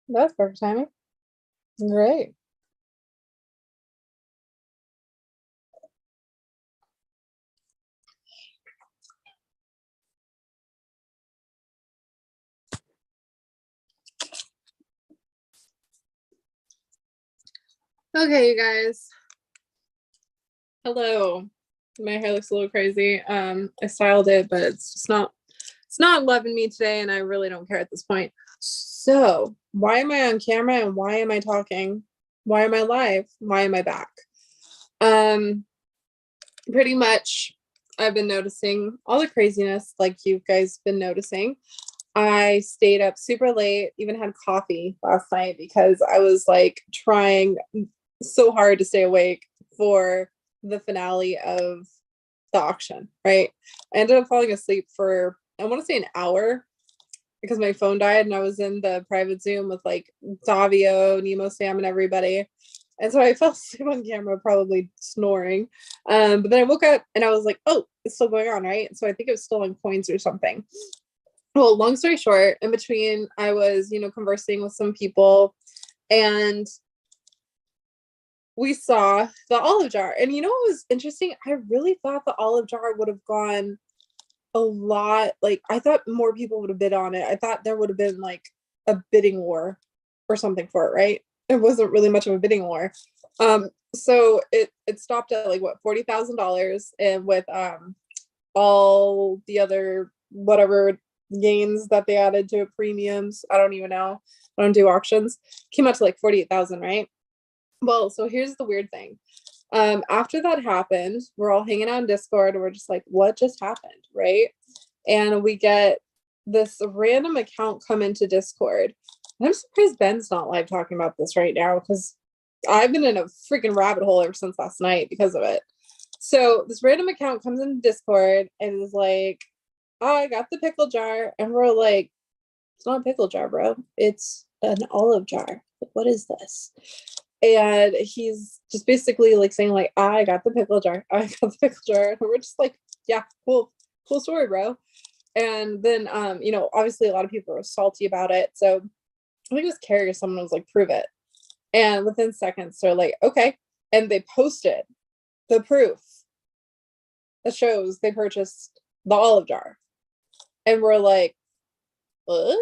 That's perfect timing. Great. Okay, you guys. Hello. My hair looks a little crazy. I styled it, but it's not loving me today, and I really don't care at this point. So, why am I on camera and why am I talking? Why am I live? Why am I back? Um, Pretty much I've been noticing all the craziness like you guys been noticing. I stayed up super late, even had coffee last night because I was like trying so hard to stay awake for the finale of the auction, right? I ended up falling asleep for, I want to say, an hour because my phone died and I was in the private Zoom with like Davio, Nemo, Sam, and everybody. And so I fell asleep on camera, probably snoring. But then I woke up and I was like, oh, it's still going on, right? So I think it was still on coins or something. Well, long story short, in between, I was, conversing with some people and we saw the olive jar. And you know what was interesting? I really thought the olive jar would have gone a lot. Like, I thought more people would have bid on it. I thought there would have been like a bidding war or something for it, right? It wasn't really much of a bidding war. So it stopped at like what, $40,000, and with all the other whatever gains that they added to it, premiums, I don't even know. I don't do auctions. Came out to like 48,000, right? Well, so here's the weird thing. After that happened, we're all hanging out in Discord and we're just like, what just happened? Right. And we get this random account come into Discord. And I'm surprised Ben's not live talking about this right now because I've been in a freaking rabbit hole ever since last night because of it. So this random account comes in Discord and is like, oh, I got the pickle jar. And we're like, it's not a pickle jar, bro. It's an olive jar. Like, what is this? And he's just basically like saying like, I got the pickle jar. I got the pickle jar. And we're just like, yeah, cool story, bro. And then obviously a lot of people were salty about it. So I think it was Carrie or someone was like, prove it. And within seconds, they're like, okay. And they posted the proof that shows they purchased the olive jar. And we're like, what?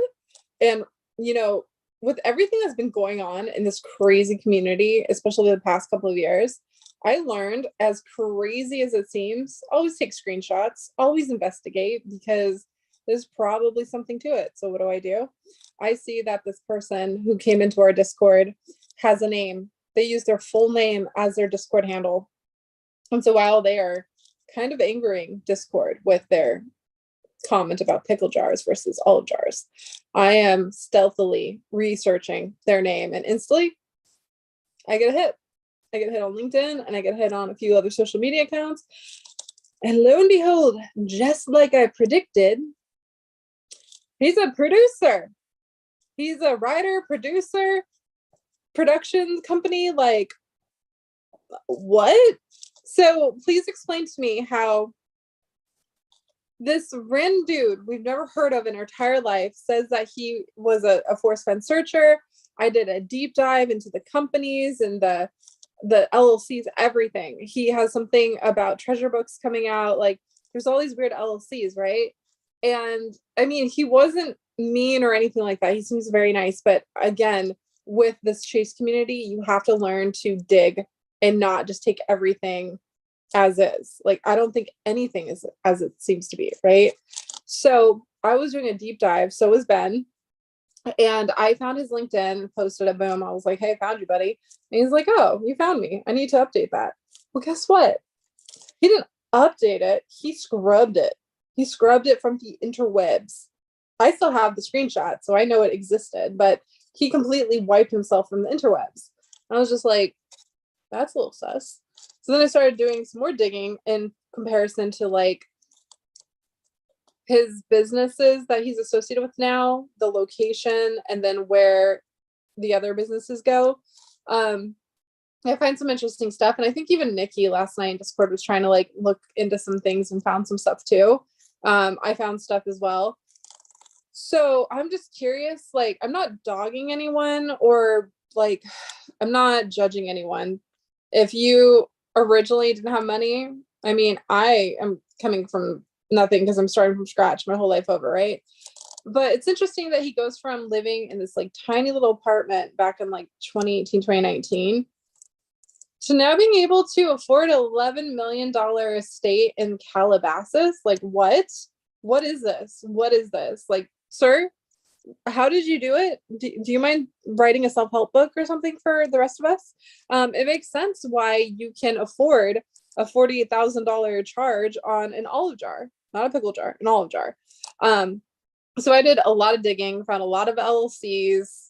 And you know, with everything that's been going on in this crazy community, especially the past couple of years, I learned, as crazy as it seems, always take screenshots, always investigate because there's probably something to it. So what do? I see that this person who came into our Discord has a name. They use their full name as their Discord handle. And so while they are kind of angering Discord with their comment about pickle jars versus olive jars, I am stealthily researching their name, and instantly I get a hit. I get a hit on LinkedIn and I get a hit on a few other social media accounts. And lo and behold, just like I predicted, he's a producer. He's a writer, producer, production company. Like, what? So please explain to me how this random dude we've never heard of in our entire life says that he was a Forrest Fenn searcher. I did a deep dive into the companies and the LLCs, everything. He has something about treasure books coming out. Like, there's all these weird LLCs, right? And I mean, he wasn't mean or anything like that. He seems very nice. But again, with this chase community, you have to learn to dig and not just take everything as is. Like, I don't think anything is as it seems to be, right? So I was doing a deep dive. So was Ben. And I found his LinkedIn, posted a boom. I was like, hey, I found you, buddy. And he's like, oh, you found me. I need to update that. Well, guess what? He didn't update it. He scrubbed it. He scrubbed it from the interwebs. I still have the screenshot, so I know it existed, but he completely wiped himself from the interwebs. I was just like, that's a little sus. So then I started doing some more digging in comparison to like his businesses that he's associated with now, the location, and then where the other businesses go. I find some interesting stuff. And I think even Nikki last night in Discord was trying to like look into some things and found some stuff too. I found stuff as well. So I'm just curious, like, I'm not dogging anyone or like, I'm not judging anyone. If you originally didn't have money, I mean, I am coming from nothing because I'm starting from scratch my whole life over, right? But it's interesting that he goes from living in this like tiny little apartment back in like 2018, 2019 to now being able to afford $11 million estate in Calabasas. Like, what? What is this? What is this? Like, sir, how did you do it? Do you mind writing a self-help book or something for the rest of us? It makes sense why you can afford a $48,000 charge on an olive jar, not a pickle jar, an olive jar. So I did a lot of digging, found a lot of LLCs,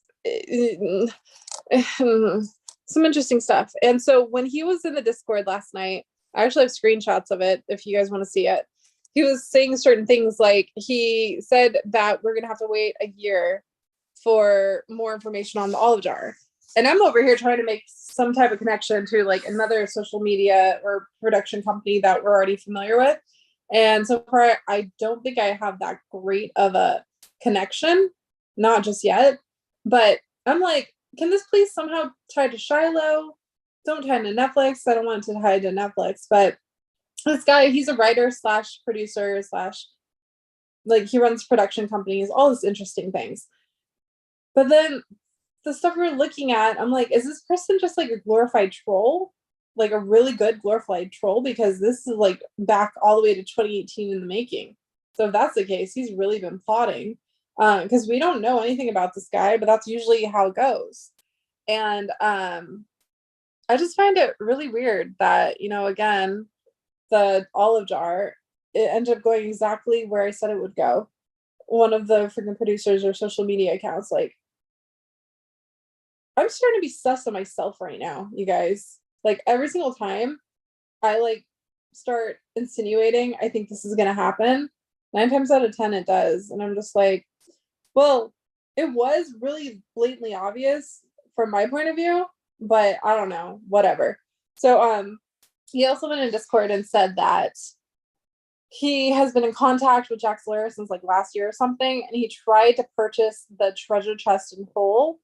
some interesting stuff. And so when he was in the Discord last night, I actually have screenshots of it if you guys want to see it. He was saying certain things, like he said that we're going to have to wait a year for more information on the olive jar. And I'm over here trying to make some type of connection to like another social media or production company that we're already familiar with. And so far, I don't think I have that great of a connection, not just yet. But I'm like, can this please somehow tie to Shiloh? Don't tie to Netflix. I don't want it to tie to Netflix. But this guy, he's a writer slash producer slash, like, he runs production companies, all these interesting things. But then the stuff we're looking at, I'm like, is this person just like a glorified troll? Like a really good glorified troll? Because this is like back all the way to 2018 in the making. So if that's the case, he's really been plotting. Because we don't know anything about this guy, but that's usually how it goes. And I just find it really weird that, again, the olive jar, it ended up going exactly where I said it would go. One of the freaking producers or social media accounts, like, I'm starting to be sus of myself right now, you guys. Like, every single time I like start insinuating I think this is gonna happen, 9 times out of 10 it does. And I'm just like, well, it was really blatantly obvious from my point of view, but I don't know, whatever. So he also went in Discord and said that he has been in contact with Jack Sawyer since like last year or something, and he tried to purchase the treasure chest in whole.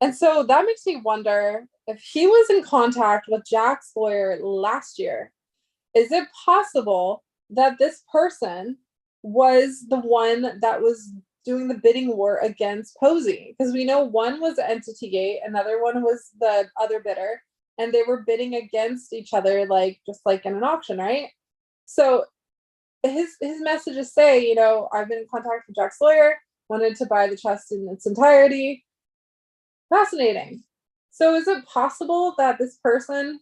And so that makes me wonder, if he was in contact with Jack's lawyer last year, is it possible that this person was the one that was doing the bidding war against Posey? Because we know one was Entity Gate, another one was the other bidder, and they were bidding against each other, like just like in an auction, right? So his messages say, I've been in contact with Jack's lawyer, wanted to buy the chest in its entirety. Fascinating. So is it possible that this person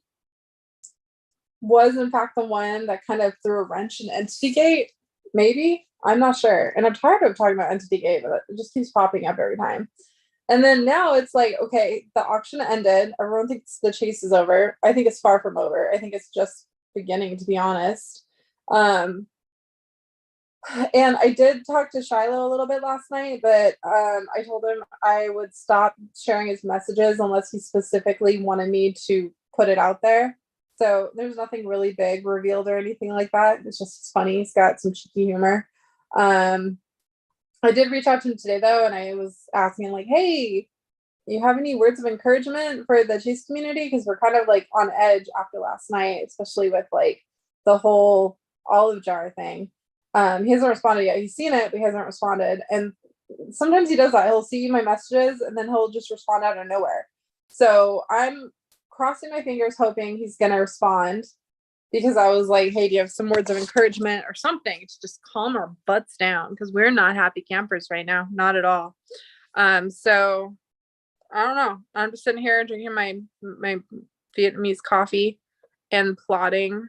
was in fact the one that kind of threw a wrench in Entity Gate? Maybe. I'm not sure. And I'm tired of talking about Entity Gate, but it just keeps popping up every time. And then now it's like, okay, the auction ended. Everyone thinks the chase is over. I think it's far from over. I think it's just beginning, to be honest. And I did talk to Shiloh a little bit last night, but I told him I would stop sharing his messages unless he specifically wanted me to put it out there. So there's nothing really big revealed or anything like that. It's just funny. He's got some cheeky humor. I did reach out to him today though, and I was asking him like, hey, you have any words of encouragement for the Chase community? Because we're kind of like on edge after last night, especially with like the whole olive jar thing. He hasn't responded yet. He's seen it, but he hasn't responded. And sometimes he does that. He'll see my messages and then he'll just respond out of nowhere. So I'm crossing my fingers, hoping he's going to respond, because I was like, hey, do you have some words of encouragement or something to just calm our butts down? Because we're not happy campers right now. Not at all. So I don't know. I'm just sitting here drinking my Vietnamese coffee and plotting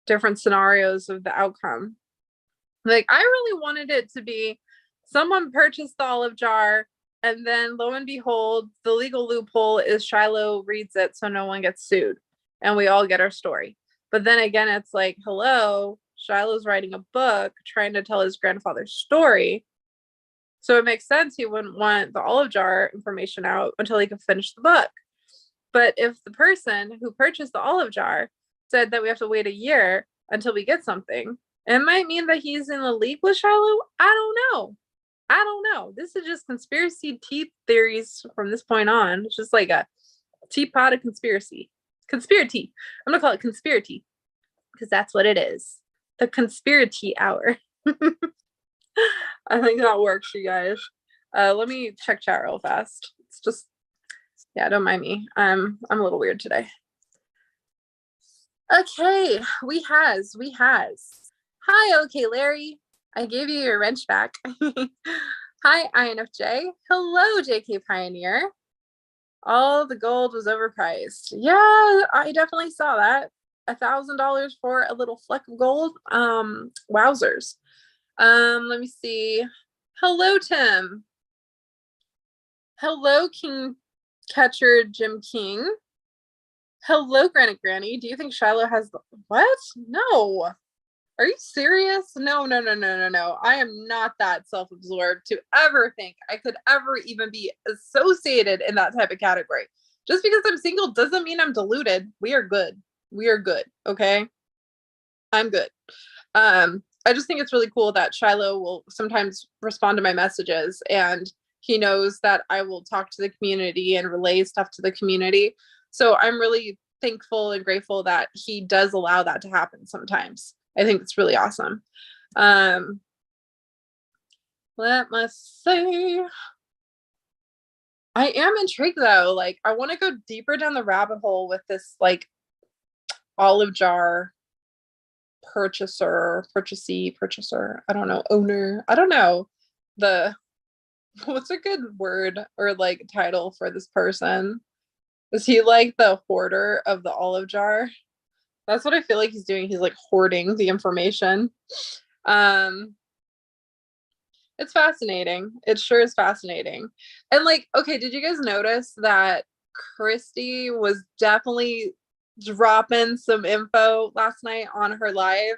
different scenarios of the outcome. Like, I really wanted it to be someone purchased the olive jar, and then lo and behold, the legal loophole is Shiloh reads it so no one gets sued and we all get our story. But then again, it's like, hello, Shiloh's writing a book trying to tell his grandfather's story. So it makes sense he wouldn't want the olive jar information out until he could finish the book. But if the person who purchased the olive jar said that we have to wait a year until we get something, it might mean that he's in the league with Shiloh. I don't know. I don't know. This is just conspiracy tea theories from this point on. It's just like a teapot of conspiracy. Conspiracy. I'm gonna call it conspiracy because that's what it is. The conspiracy hour. I think that works, you guys. Let me check chat real fast. It's just, yeah, don't mind me. I'm a little weird today. Okay, we has. Hi, okay, Larry. I gave you your wrench back. Hi, INFJ. Hello, JK Pioneer. All the gold was overpriced. Yeah, I definitely saw that. $1,000 for a little fleck of gold. Wowzers. Let me see. Hello, Tim. Hello, King Catcher Jim King. Hello, Granny. Do you think Shiloh has what? No. Are you serious? No. I am not that self-absorbed to ever think I could ever even be associated in that type of category. Just because I'm single doesn't mean I'm deluded. We are good. Okay? I'm good. I just think it's really cool that Shiloh will sometimes respond to my messages, and he knows that I will talk to the community and relay stuff to the community. So I'm really thankful and grateful that he does allow that to happen sometimes. I think it's really awesome. Let me see. I am intrigued though. Like, I want to go deeper down the rabbit hole with this, like, olive jar purchaser. I don't know. Owner. I don't know. What's a good word or like title for this person? Is he like the hoarder of the olive jar? That's what I feel like he's doing. He's like hoarding the information. It's fascinating. It sure is fascinating. And like, okay, did you guys notice that Christy was definitely dropping some info last night on her live?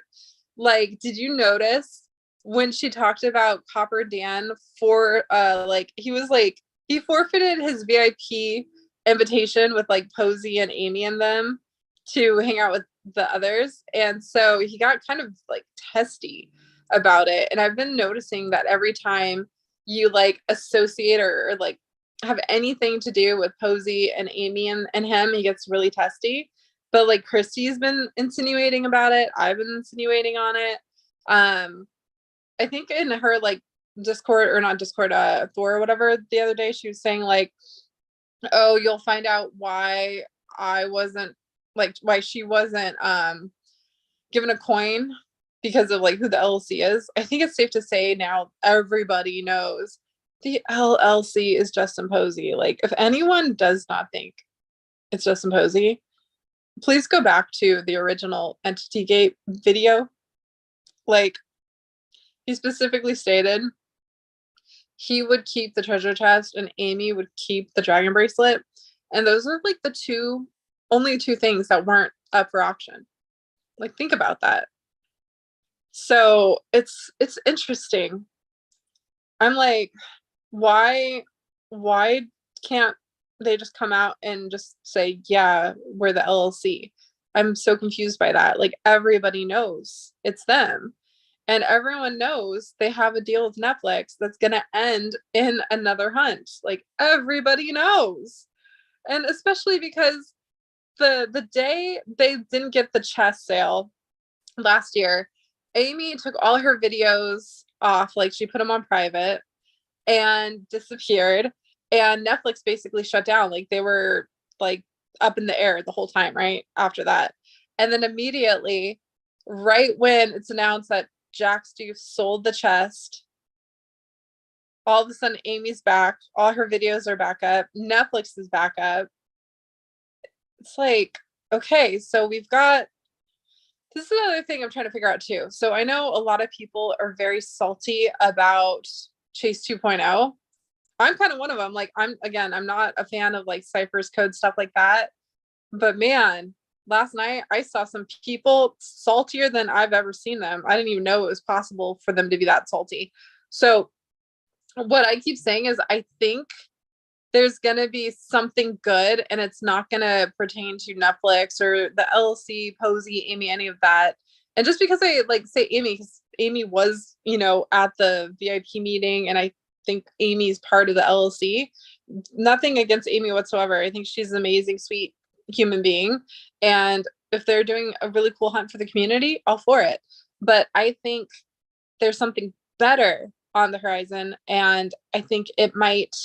Like, did you notice when she talked about Copper Dan for like he forfeited his VIP invitation with like Posey and Amy and them to hang out with the others, and so he got kind of like testy about it. And I've been noticing that every time you like associate or like have anything to do with Posey and Amy and him, he gets really testy. But like Christy's been insinuating about it. I've been insinuating on it. I think in her like Discord, or not Discord, Thor or whatever, the other day, she was saying like, oh, you'll find out why she wasn't given a coin because of like who the LLC is. I think it's safe to say now everybody knows the LLC is Justin Posey. Like, if anyone does not think it's Justin Posey, please go back to the original Entity Gate video. Like, he specifically stated he would keep the treasure chest and Amy would keep the dragon bracelet. And those are like the only two things that weren't up for auction. Like, think about that. So it's interesting. I'm like, why can't they just come out and just say, yeah, we're the LLC? I'm so confused by that. Like, everybody knows it's them. And everyone knows they have a deal with Netflix that's going to end in another hunt. Like, everybody knows. And especially because the day they didn't get the chest sale last year, Amy took all her videos off. Like, she put them on private and disappeared. And Netflix basically shut down. Like, they were like up in the air the whole time, right? After that. And then immediately, right when it's announced that Jack Stoof sold the chest, all of a sudden Amy's back. All her videos are back up. Netflix is back up. It's like, okay, so we've got, this is another thing I'm trying to figure out too. So I know a lot of people are very salty about Chase 2.0. I'm kind of one of them. Like, I'm not a fan of like Cypher's code stuff like that. But man, last night I saw some people saltier than I've ever seen them. I didn't even know it was possible for them to be that salty. So what I keep saying is, I think there's going to be something good, and it's not going to pertain to Netflix or the LLC, Posey, Amy, any of that. And just because I like say Amy, because Amy was, at the VIP meeting, and I think Amy's part of the LLC. Nothing against Amy whatsoever. I think she's an amazing, sweet human being. And if they're doing a really cool hunt for the community, all for it. But I think there's something better on the horizon. And I think it might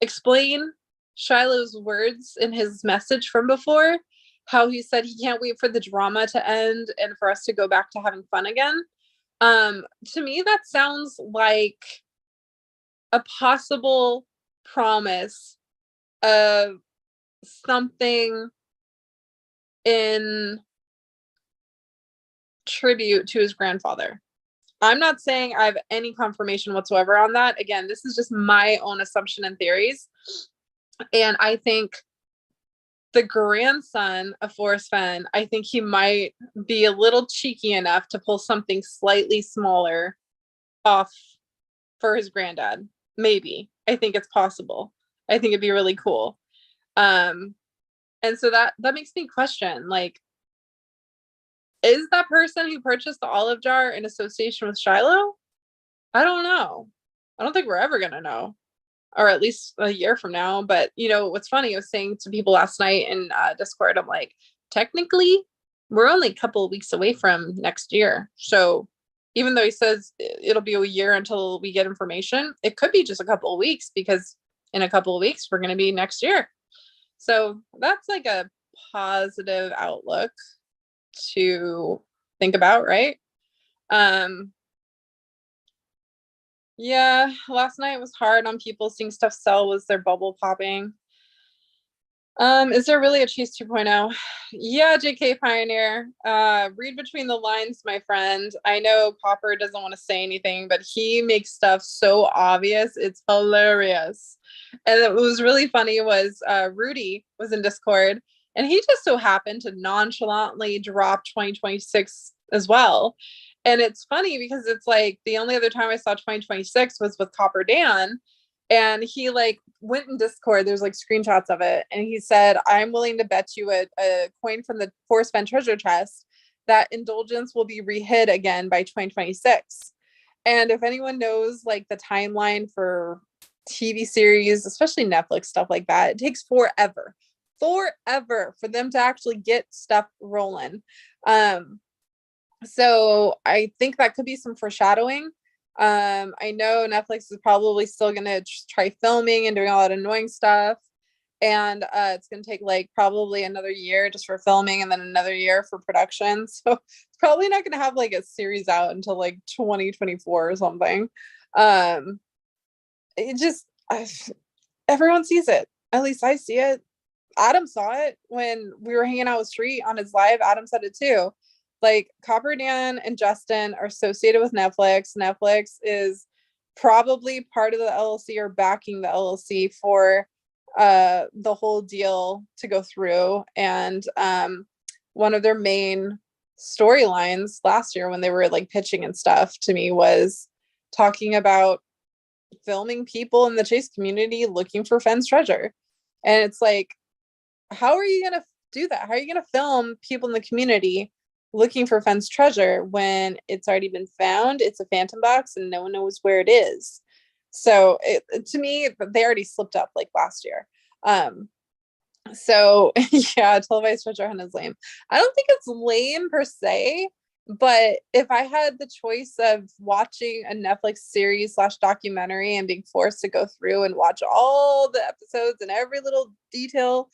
explain Shiloh's words in his message from before, how he said he can't wait for the drama to end and for us to go back to having fun again. To me, that sounds like a possible promise of something in tribute to his grandfather. I'm not saying I have any confirmation whatsoever on that. Again, this is just my own assumption and theories. And I think the grandson of Forrest Fenn, I think he might be a little cheeky enough to pull something slightly smaller off for his granddad. Maybe. I think it's possible. I think it'd be really cool. And so that makes me question, like, is that person who purchased the olive jar in association with Shiloh? I don't know. I don't think we're ever going to know, or at least a year from now. But what's funny, I was saying to people last night in Discord, I'm like, technically we're only a couple of weeks away from next year. So even though he says it'll be a year until we get information, it could be just a couple of weeks, because in a couple of weeks we're going to be next year. So that's like a positive outlook to think about, right? Yeah, last night was hard on people seeing stuff sell. Was their bubble popping? Is there really a Chase 2.0? Yeah, JK Pioneer. Read between the lines, my friend. I know Popper doesn't want to say anything, but he makes stuff so obvious. It's hilarious. And it was really funny was Rudy was in Discord, and he just so happened to nonchalantly drop 2026 as well. And it's funny because it's like the only other time I saw 2026 was with Copper Dan. And he like went in Discord, there's like screenshots of it. And he said, I'm willing to bet you a coin from the Forrest Fenn treasure chest that Indulgence will be re-hid again by 2026. And if anyone knows like the timeline for TV series, especially Netflix stuff like that, it takes forever for them to actually get stuff rolling. So I think that could be some foreshadowing. I know Netflix is probably still going to try filming and doing all that annoying stuff. And it's going to take like probably another year just for filming and then another year for production. So it's probably not going to have like a series out until like 2024 or something. It just, everyone sees it. At least I see it. Adam saw it when we were hanging out with Street on his live. Adam said it too. Like Copper Dan and Justin are associated with Netflix. Netflix is probably part of the LLC or backing the LLC for the whole deal to go through. And one of their main storylines last year when they were like pitching and stuff to me was talking about filming people in the Chase community looking for Fenn's treasure. And it's like, how are you going to do that? How are you going to film people in the community looking for Fenn's treasure when it's already been found? It's a phantom box and no one knows where it is. So to me, they already slipped up like last year. So yeah, televised treasure hunt is lame. I don't think it's lame per se, but if I had the choice of watching a Netflix series / documentary and being forced to go through and watch all the episodes and every little detail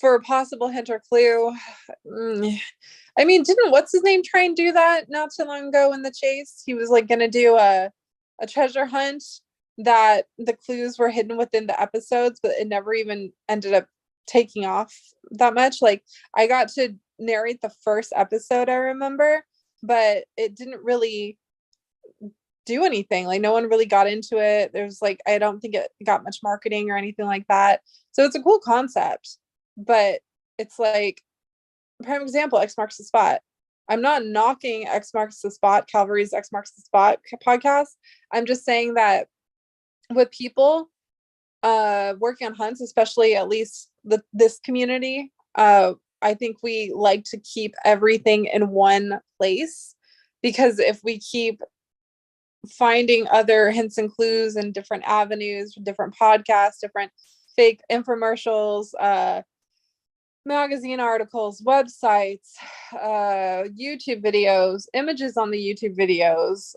for a possible hint or clue, I mean, didn't what's his name try and do that not too long ago in The Chase? He was like going to do a treasure hunt that the clues were hidden within the episodes, but it never even ended up taking off that much. Like I got to narrate the first episode, I remember, but it didn't really do anything. Like no one really got into it. There's like, I don't think it got much marketing or anything like that. So it's a cool concept, but it's like, prime example, X Marks the Spot. I'm not knocking X Marks the Spot, Calvary's X Marks the Spot podcast. I'm just saying that with people working on hunts, especially at least this community, I think we like to keep everything in one place. because if we keep finding other hints and clues and different avenues, different podcasts, different fake infomercials, magazine articles, websites, YouTube videos, images on the YouTube videos.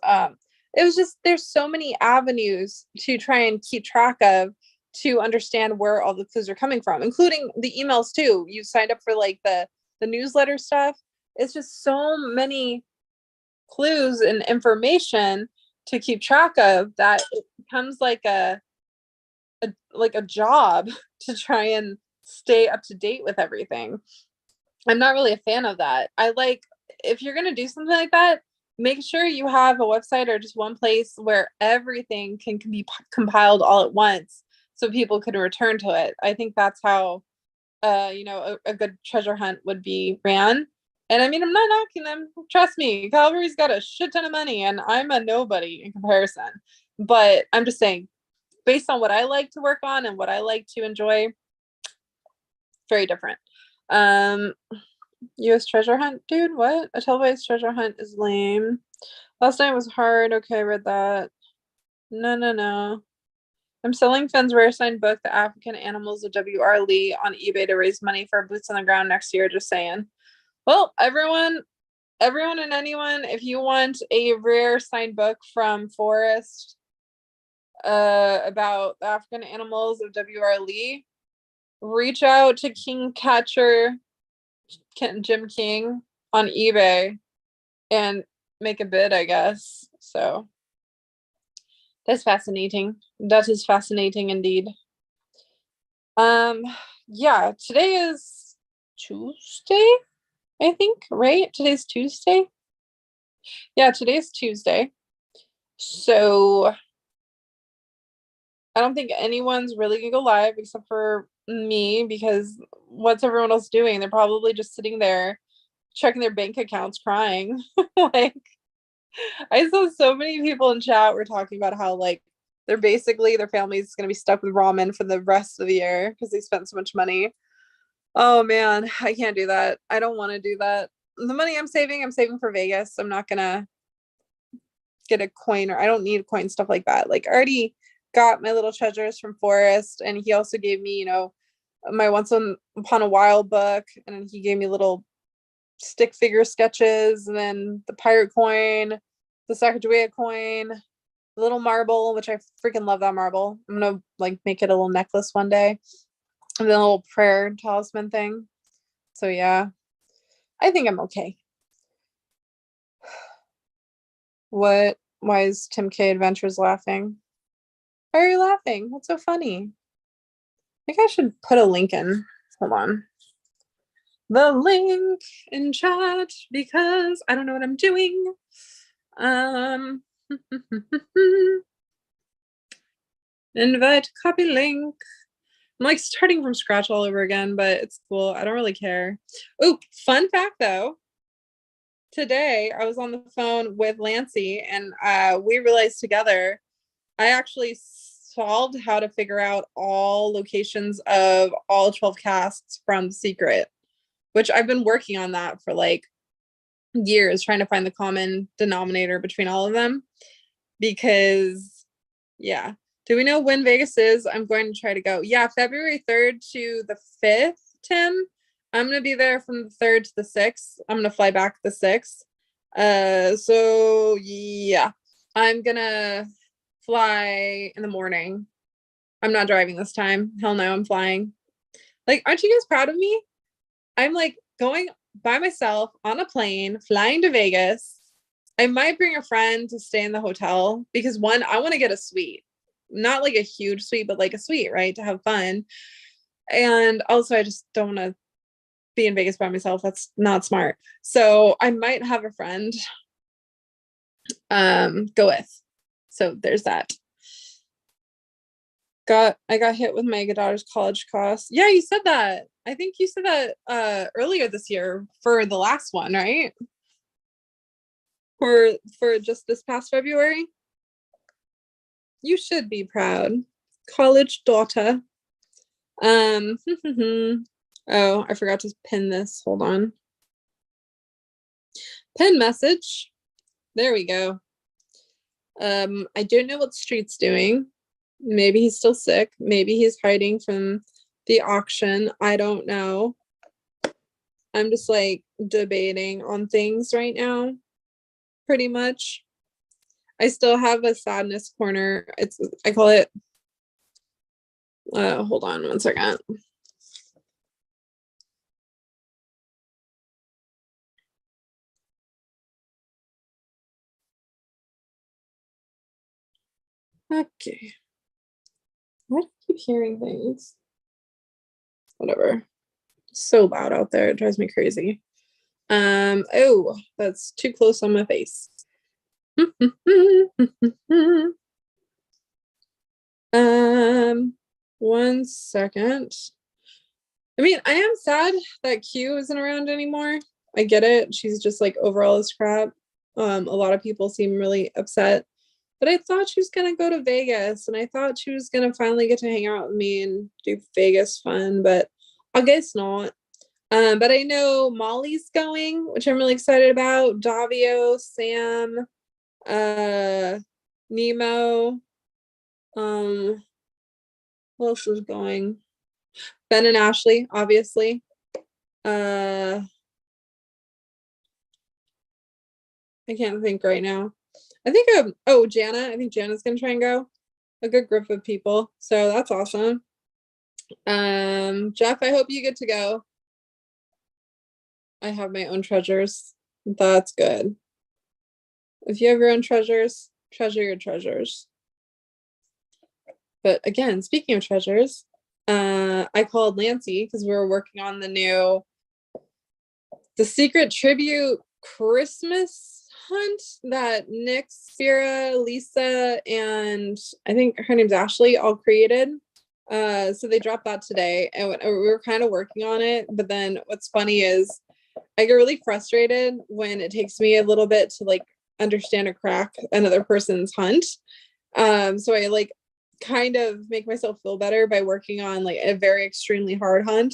It was just, there's so many avenues to try and keep track of to understand where all the clues are coming from, including the emails too. You signed up for like the newsletter stuff. It's just so many clues and information to keep track of that it becomes like a job to try and stay up to date with everything. I'm not really a fan of that. I like, if you're going to do something like that, make sure you have a website or just one place where everything can be compiled all at once so people can return to it. I think that's how a good treasure hunt would be ran. And I mean, I'm not knocking them. Trust me, Calvary's got a shit ton of money and I'm a nobody in comparison. But I'm just saying, based on what I like to work on and what I like to enjoy, very different. US treasure hunt, dude, what? A televised treasure hunt is lame. Last night was hard. Okay, I read that. No. I'm selling Fenn's rare signed book, The African Animals of W.R. Lee, on eBay to raise money for Boots on the Ground next year, just saying. Well, everyone and anyone, if you want a rare signed book from Forrest about the African animals of W.R. Lee, reach out to King Catcher Jim King on eBay and make a bid, I guess. So that's fascinating. That is fascinating indeed. Yeah, today is Tuesday, I think, right? Today's Tuesday. Yeah, today's Tuesday. So I don't think anyone's really gonna go live except for me, because what's everyone else doing? They're probably just sitting there checking their bank accounts crying. Like, I saw so many people in chat were talking about how like they're basically, their family's gonna be stuck with ramen for the rest of the year because they spent so much money. Oh man, I can't do that. I don't want to do that. The money I'm saving for Vegas. I'm not gonna get a coin, or I don't need a coin, stuff like that. Like, I already got my little treasures from Forrest, and he also gave me, my Once Upon a While book, and he gave me little stick figure sketches, and then the pirate coin, the Sacagawea coin, the little marble, which I freaking love that marble. I'm gonna like make it a little necklace one day, and then a little prayer talisman thing. So yeah, I think I'm okay. What? Why is Tim K Adventures laughing? Why are you laughing? What's so funny? I think I should put a link in. Hold on. The link in chat, because I don't know what I'm doing. Invite, copy link. I'm like starting from scratch all over again, but it's cool. I don't really care. Oh, fun fact though. Today I was on the phone with Lancey, and we realized together I actually solved how to figure out all locations of all 12 casts from The Secret, which I've been working on that for like years, trying to find the common denominator between all of them. Because, yeah. Do we know when Vegas is? I'm going to try to go. Yeah, February 3rd to the 5th, Tim. I'm going to be there from the 3rd to the 6th. I'm going to fly back the 6th. So, yeah. I'm going to fly in the morning. I'm not driving this time. Hell no, I'm flying. Like, aren't you guys proud of me? I'm like going by myself on a plane, flying to Vegas. I might bring a friend to stay in the hotel because, one, I want to get a suite. Not like a huge suite, but like a suite, right? To have fun. And also, I just don't want to be in Vegas by myself. That's not smart. So I might have a friend go with. So there's that. I got hit with my daughter's college costs. Yeah, you said that. I think you said that earlier this year for the last one, right? For just this past February. You should be proud. College daughter. Oh, I forgot to pin this. Hold on. Pin message. There we go. I don't know what Street's doing. Maybe he's still sick. Maybe he's hiding from the auction. I don't know. I'm just like debating on things right now, pretty much. I still have a sadness corner. I call it, hold on one second. Okay. Why do I keep hearing things? Whatever. It's so loud out there. It drives me crazy. Oh, that's too close on my face. One second. I mean, I am sad that Q isn't around anymore. I get it. She's just like overall as crap. A lot of people seem really upset. But I thought she was gonna go to Vegas and I thought she was gonna finally get to hang out with me and do Vegas fun, but I guess not. But I know Molly's going, which I'm really excited about. Davio, Sam, Nemo, who else is going? Ben and Ashley, obviously. I can't think right now. I think Jana. I think Jana's gonna try and go. A good group of people. So that's awesome. Jeff, I hope you get to go. I have my own treasures. That's good. If you have your own treasures, treasure your treasures. But again, speaking of treasures, I called Lancey because we were working on the secret tribute Christmas hunt that Nick, Spira, Lisa, and I think her name's Ashley all created. So they dropped that today and we were kind of working on it. But then what's funny is I get really frustrated when it takes me a little bit to like understand or crack another person's hunt. So I like kind of make myself feel better by working on like a very extremely hard hunt,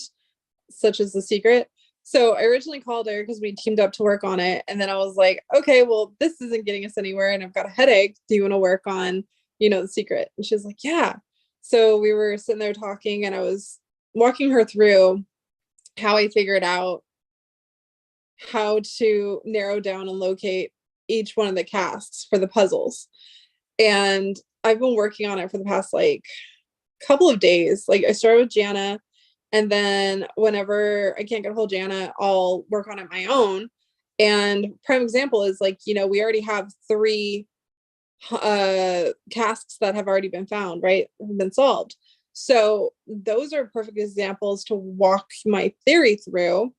such as the secret. So I originally called her because we teamed up to work on it. And then I was like, okay, well, this isn't getting us anywhere. And I've got a headache. Do you want to work on, the secret? And she's like, yeah. So we were sitting there talking and I was walking her through how I figured out how to narrow down and locate each one of the casts for the puzzles. And I've been working on it for the past like couple of days. Like I started with Jana, and then whenever I can't get a hold of Jana, I'll work on it my own. And prime example is like, we already have 3 casts that have already been found, right? Have been solved. So those are perfect examples to walk my theory through.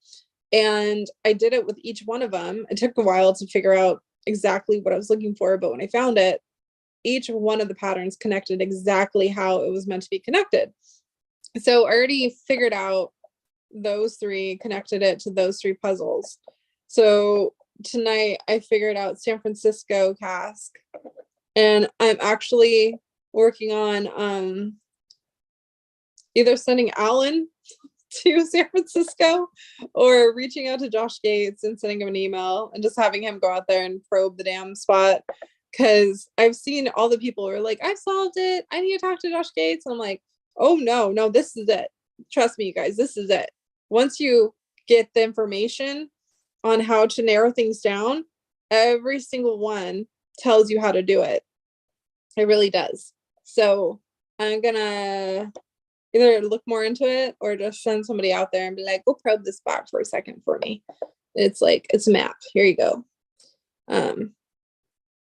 And I did it with each one of them. It took a while to figure out exactly what I was looking for, but when I found it, each one of the patterns connected exactly how it was meant to be connected. So I already figured out those 3, connected it to those 3 puzzles. So tonight I figured out San Francisco cask, and I'm actually working on either sending Alan to San Francisco or reaching out to Josh Gates and sending him an email and just having him go out there and probe the damn spot. Because I've seen all the people who are like, I've solved it. I need to talk to Josh Gates. And I'm like, oh, no, this is it. Trust me, you guys, this is it. Once you get the information on how to narrow things down, every single one tells you how to do it. It really does. So I'm going to either look more into it or just send somebody out there and be like, go probe this spot for a second for me. It's like, it's a map. Here you go.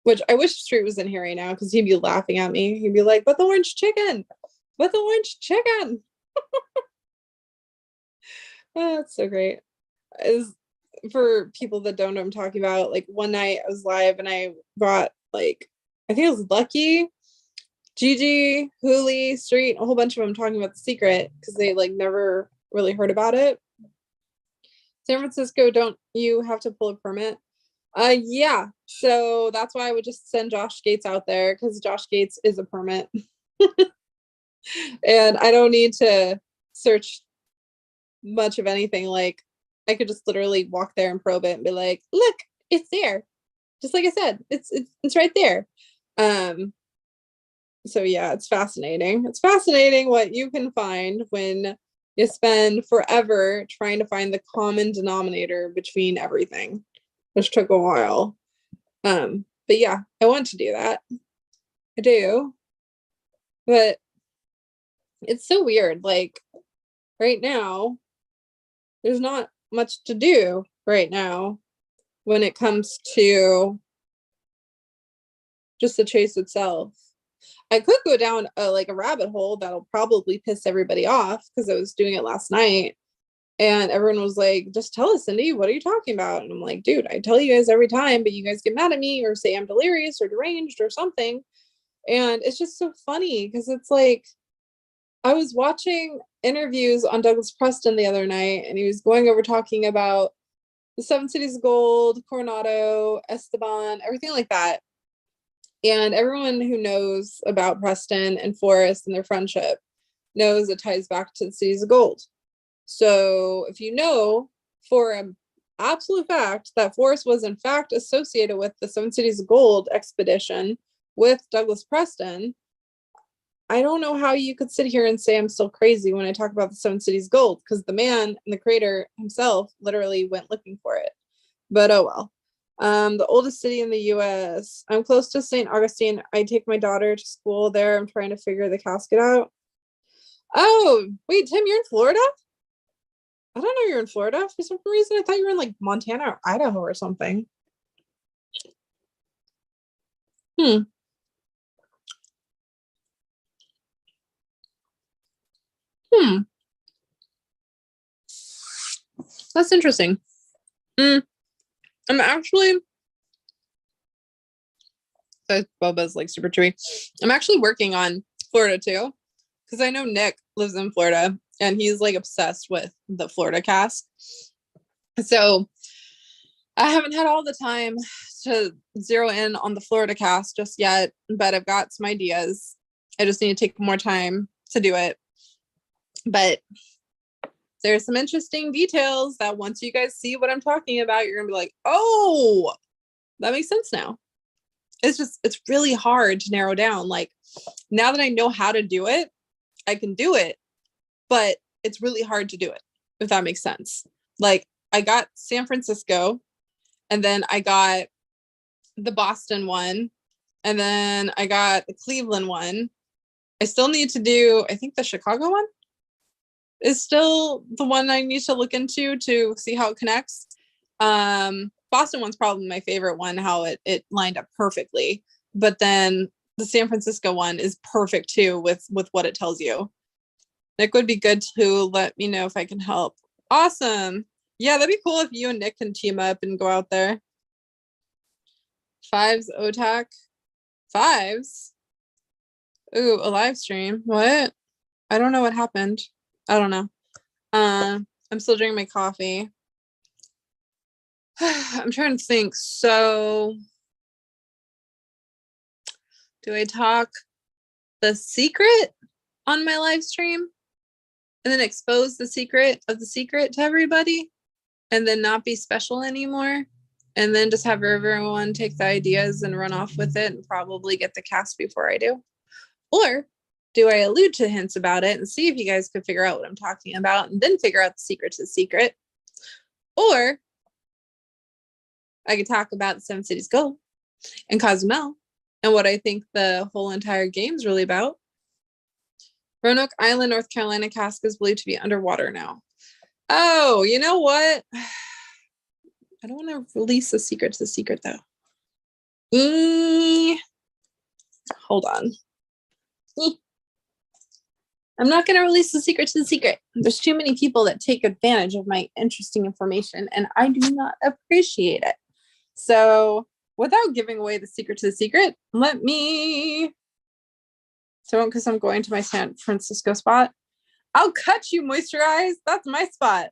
Which I wish Street was in here right now because he'd be laughing at me. He'd be like, but the orange chicken, but the orange chicken. Oh, that's so great. For people that don't know what I'm talking about, like one night I was live and I got like, I think it was Lucky, Gigi, Hooli, Street, a whole bunch of them talking about the secret because they like never really heard about it. San Francisco, don't you have to pull a permit? Yeah. So that's why I would just send Josh Gates out there because Josh Gates is a permit. And I don't need to search much of anything. Like I could just literally walk there and probe it and be like, look, it's there. Just like I said, it's right there. Um, so yeah, it's fascinating. It's fascinating what you can find when you spend forever trying to find the common denominator between everything, which took a while. But yeah, I want to do that. I do. But it's so weird. Like right now, there's not much to do right now when it comes to just the chase itself. I could go down like a rabbit hole that'll probably piss everybody off because I was doing it last night. And everyone was like, just tell us, Cindy, what are you talking about? And I'm like, dude, I tell you guys every time, but you guys get mad at me or say I'm delirious or deranged or something. And it's just so funny because it's like, I was watching interviews on Douglas Preston the other night, and he was going over talking about the Seven Cities of Gold, Coronado, Esteban, everything like that. And everyone who knows about Preston and Forrest and their friendship knows it ties back to the Cities of Gold. So if you know for an absolute fact that Forrest was in fact associated with the Seven Cities of Gold expedition with Douglas Preston, I don't know how you could sit here and say I'm still crazy when I talk about the Seven Cities Gold, because the man and the creator himself literally went looking for it. But oh well. The oldest city in the US. I'm close to St. Augustine. I take my daughter to school there. I'm trying to figure the casket out. Oh, wait, Tim, you're in Florida? I don't know you're in Florida. For some reason, I thought you were in like Montana or Idaho or something. Hmm. Hmm. That's interesting. Mm. I'm actually, Boba's like super chewy. I'm actually working on Florida too, because I know Nick lives in Florida and he's like obsessed with the Florida cast. So I haven't had all the time to zero in on the Florida cast just yet, but I've got some ideas. I just need to take more time to do it. But there's some interesting details that once you guys see what I'm talking about, you're gonna be like, oh, that makes sense now. It's really hard to narrow down. Like now that I know how to do it, I can do it, but it's really hard to do it, if that makes sense. Like I got San Francisco, and then I got the Boston one, and then I got the Cleveland one. I still need to do, I think the Chicago one is still the one I need to look into to see how it connects. Boston one's probably my favorite one, how it lined up perfectly. But then the San Francisco one is perfect too with what it tells you. Nick would be good to let me know if I can help. Awesome. Yeah, that'd be cool if you and Nick can team up and go out there. Fives OTAC. Fives? Ooh, a live stream. What? I don't know what happened. I don't know. I'm still drinking my coffee. I'm trying to think. So do I talk the secret on my live stream and then expose the secret of the secret to everybody and then not be special anymore? And then just have everyone take the ideas and run off with it and probably get the cast before I do? Or do I allude to hints about it and see if you guys could figure out what I'm talking about and then figure out the secret to the secret? Or I could talk about the Seven Cities Gold and Cozumel and what I think the whole entire game is really about. Roanoke Island, North Carolina cask is believed to be underwater now. Oh, you know what? I don't want to release the secret to the secret though. Hold on. I'm not going to release the secret to the secret. There's too many people that take advantage of my interesting information, and I do not appreciate it. So without giving away the secret to the secret, let me, so because I'm going to my San Francisco spot, I'll cut you, Moisturize. That's my spot.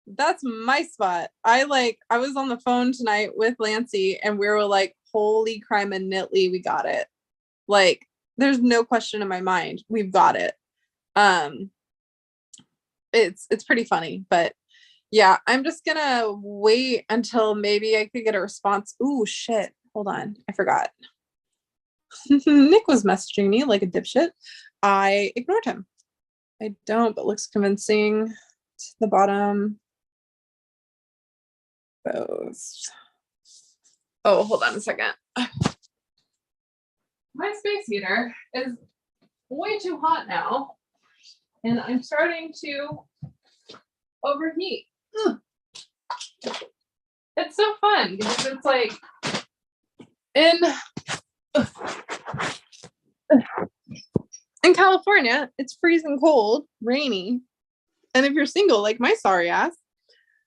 That's my spot. I was on the phone tonight with Lancey and we were like, holy crime and Nitley, we got it. Like, there's no question in my mind. We've got it. It's pretty funny, but yeah, I'm just gonna wait until maybe I could get a response. Ooh, shit. hold on. I forgot. Nick was messaging me like a dipshit. I ignored him. I don't, but looks convincing. To the bottom. Both. Oh, hold on a second. My space heater is way too hot now, and I'm starting to overheat. Ugh. It's so fun because it's like in California, it's freezing cold, rainy. And if you're single, like my sorry ass,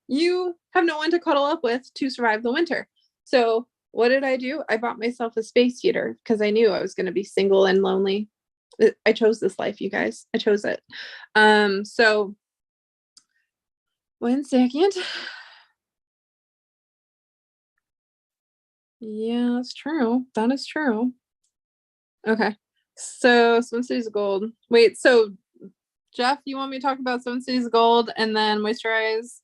you have no one to cuddle up with to survive the winter. So what did I do? I bought myself a space heater because I knew I was going to be single and lonely. I chose this life, you guys. I chose it. So 1 second. Yeah, that's true. That is true. Okay. So 7 Cities of Gold. Wait, so Jeff, you want me to talk about 7 Cities of Gold and then Moisturize?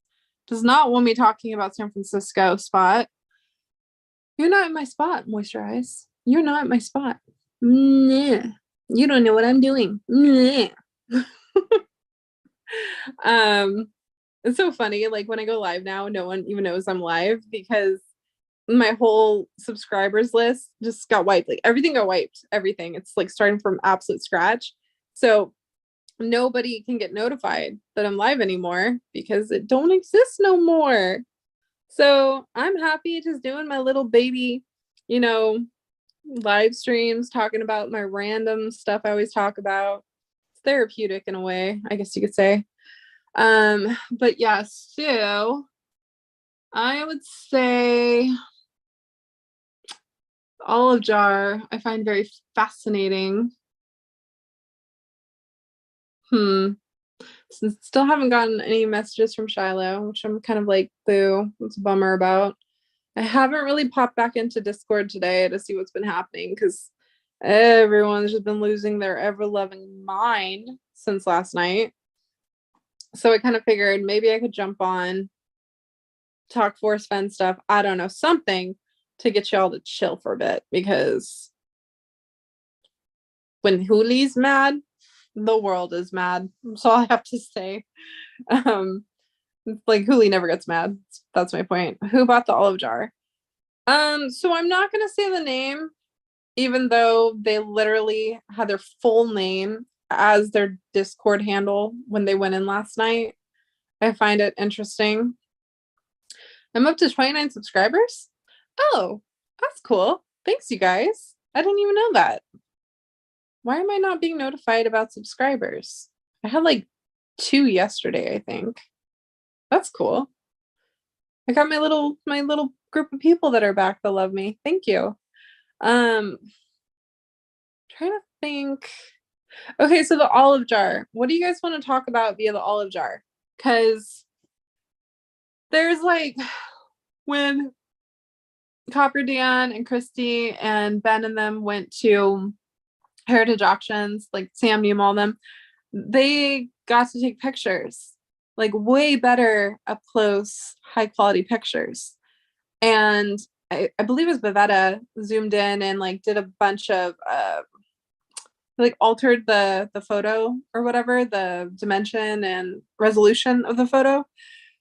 Does not want me talking about San Francisco spot. You're not in my spot, Moisturize. You're not my spot. Nah. You don't know what I'm doing. Nah. It's so funny. Like when I go live now, no one even knows I'm live because my whole subscribers list just got wiped. Like everything got wiped. Everything. It's like starting from absolute scratch. So nobody can get notified that I'm live anymore because it don't exist no more. So I'm happy just doing my little baby, live streams, talking about my random stuff I always talk about. It's therapeutic in a way, I guess you could say. But yeah, so I would say olive jar I find very fascinating. Still haven't gotten any messages from Shiloh, which I'm kind of like, boo, it's a bummer about. I haven't really popped back into Discord today to see what's been happening because everyone's just been losing their ever-loving mind since last night. So I kind of figured maybe I could jump on, talk Forrest Fenn stuff. I don't know, something to get y'all to chill for a bit because when Hoolie's mad, the world is mad. That's all I have to say. Like Hoolie never gets mad. That's my point. Who bought the olive jar? So I'm not gonna say the name, even though they literally had their full name as their Discord handle when they went in last night. I find it interesting. I'm up to 29 subscribers. Oh, that's cool. Thanks, you guys. I didn't even know that. Why am I not being notified about subscribers? I had like 2 yesterday, I think. That's cool. I got my little group of people that are back that love me. Thank you. Trying to think. Okay, so the olive jar. What do you guys want to talk about via the olive jar? Because there's like when Copper Dan and Christy and Ben and them went to Heritage Auctions, like Sam knew all them, they got to take pictures, like way better up close, high quality pictures. And I believe it was Bavetta zoomed in and like did a bunch of like altered the photo or whatever, the dimension and resolution of the photo.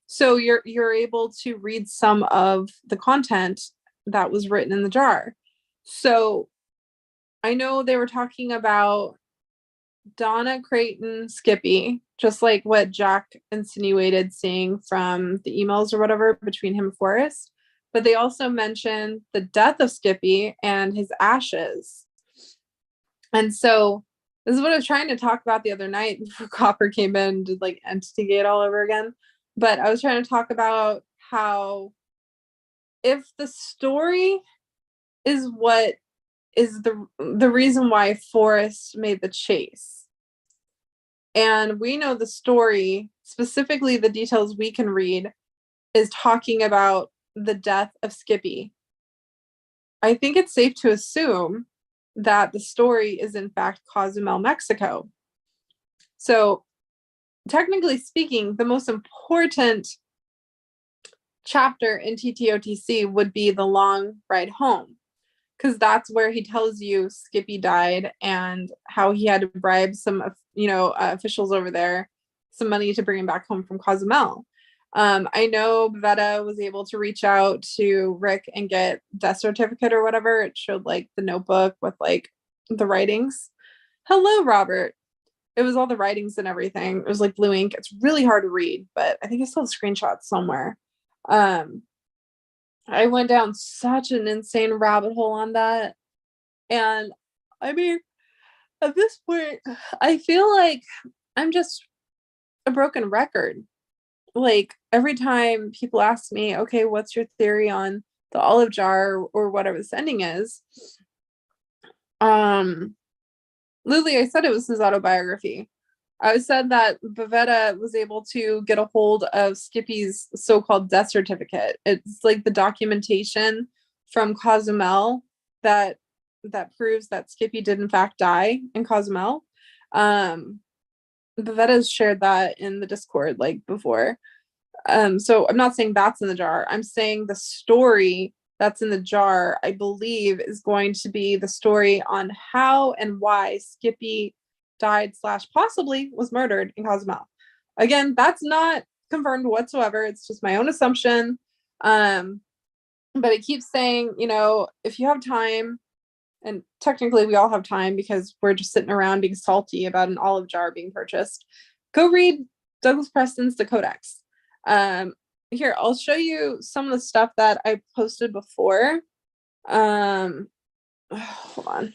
So you're able to read some of the content that was written in the jar. So I know they were talking about Donna, Creighton, Skippy, just like what Jack insinuated seeing from the emails or whatever between him and Forrest. But they also mentioned the death of Skippy and his ashes. And so this is what I was trying to talk about the other night before Copper came in and did like Entity Gate all over again. But I was trying to talk about how if the story is what is the reason why Forrest made the chase, and we know the story, specifically the details we can read, is talking about the death of Skippy, I think it's safe to assume that the story is in fact Cozumel, Mexico. So technically speaking, the most important chapter in TTOTC would be the long ride home. because that's where he tells you Skippy died and how he had to bribe some, officials over there some money to bring him back home from Cozumel. I know Bavetta was able to reach out to Rick and get death certificate or whatever. It showed like the notebook with like the writings. Hello, Robert. It was all the writings and everything. It was like blue ink. It's really hard to read, but I think I still have screenshots somewhere. I went down such an insane rabbit hole on that. And I mean, at this point, I feel like I'm just a broken record. Like every time people ask me, okay, what's your theory on the olive jar or whatever the ending is? Lily, I said it was his autobiography. I said that Bavetta was able to get a hold of Skippy's so-called death certificate. It's like the documentation from Cozumel that proves that Skippy did in fact die in Cozumel. Bavetta's shared that in the Discord like before. So I'm not saying that's in the jar. I'm saying the story that's in the jar, I believe, is going to be the story on how and why Skippy died / possibly was murdered in Cozumel. Again, that's not confirmed whatsoever. It's just my own assumption. But it keeps saying, if you have time, and technically we all have time because we're just sitting around being salty about an olive jar being purchased, go read Douglas Preston's The Codex. Here, I'll show you some of the stuff that I posted before. Hold on.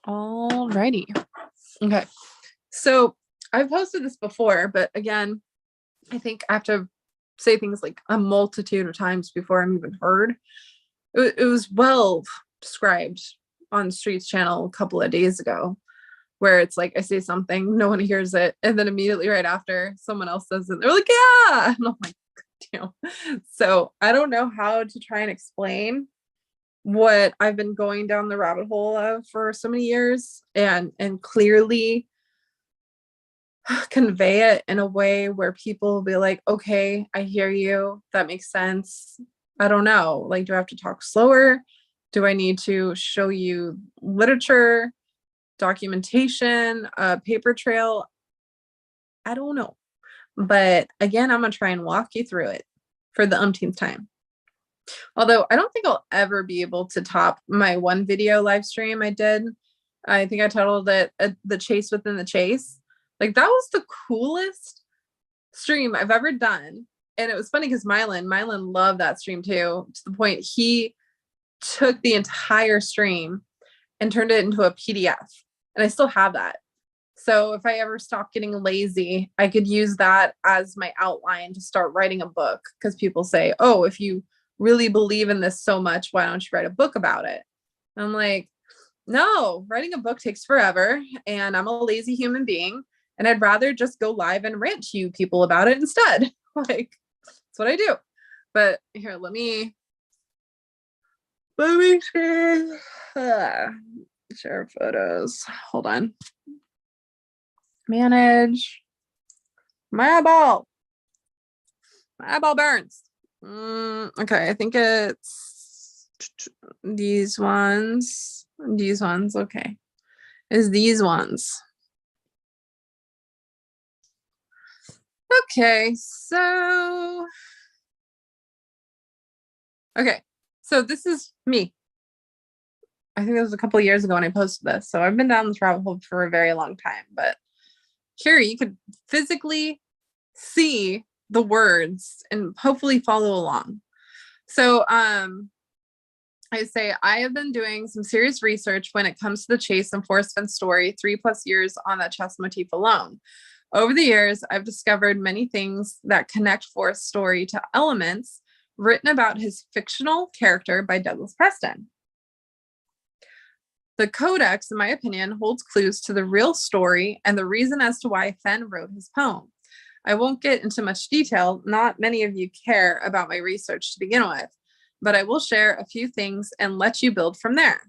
Alrighty. Okay. So I've posted this before, but again, I think I have to say things like a multitude of times before I'm even heard. It was well described on Street's channel a couple of days ago, where it's like I say something, no one hears it, and then immediately right after someone else says it, they're like, yeah, and I'm like, damn. So I don't know how to try and explain what I've been going down the rabbit hole of for so many years and clearly convey it in a way where people will be like, okay, I hear you, that makes sense. I don't know, like, do I have to talk slower? Do I need to show you literature, documentation, a paper trail? I don't know, but again, I'm gonna try and walk you through it for the umpteenth time. Although I don't think I'll ever be able to top my one video live stream I did. I think I titled it The Chase Within the Chase. Like, that was the coolest stream I've ever done. And it was funny because Mylan loved that stream too, to the point he took the entire stream and turned it into a PDF. And I still have that. So if I ever stop getting lazy, I could use that as my outline to start writing a book. Because people say, oh, if you really believe in this so much, why don't you write a book about it? And I'm like, no, writing a book takes forever. And I'm a lazy human being. And I'd rather just go live and rant to you people about it instead. Like, that's what I do. But here, let me share photos. Hold on. Manage. My eyeball burns. Okay, I think it's these ones. Okay. Is these ones. Okay, so this is me. I think it was a couple of years ago when I posted this. So I've been down this rabbit hole for a very long time, but here you could physically see the words and hopefully follow along. So I say I have been doing some serious research when it comes to the chase and Forrest Fenn story, 3+ years on that chess motif alone. Over the years, I've discovered many things that connect Forrest's story to elements written about his fictional character by Douglas Preston. The Codex, in my opinion, holds clues to the real story and the reason as to why Fenn wrote his poem. I won't get into much detail. Not many of you care about my research to begin with. but I will share a few things and let you build from there.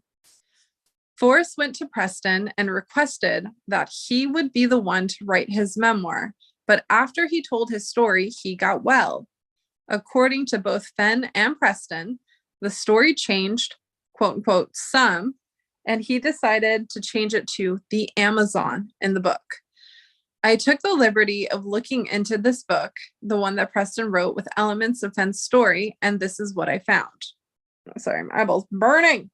Forrest went to Preston and requested that he would be the one to write his memoir, but after he told his story, he got well. According to both Fenn and Preston, the story changed, quote unquote, some, and he decided to change it to the Amazon in the book. I took the liberty of looking into this book, the one that Preston wrote with elements of Fenn's story, and this is what I found. Sorry, my eyeball's burning.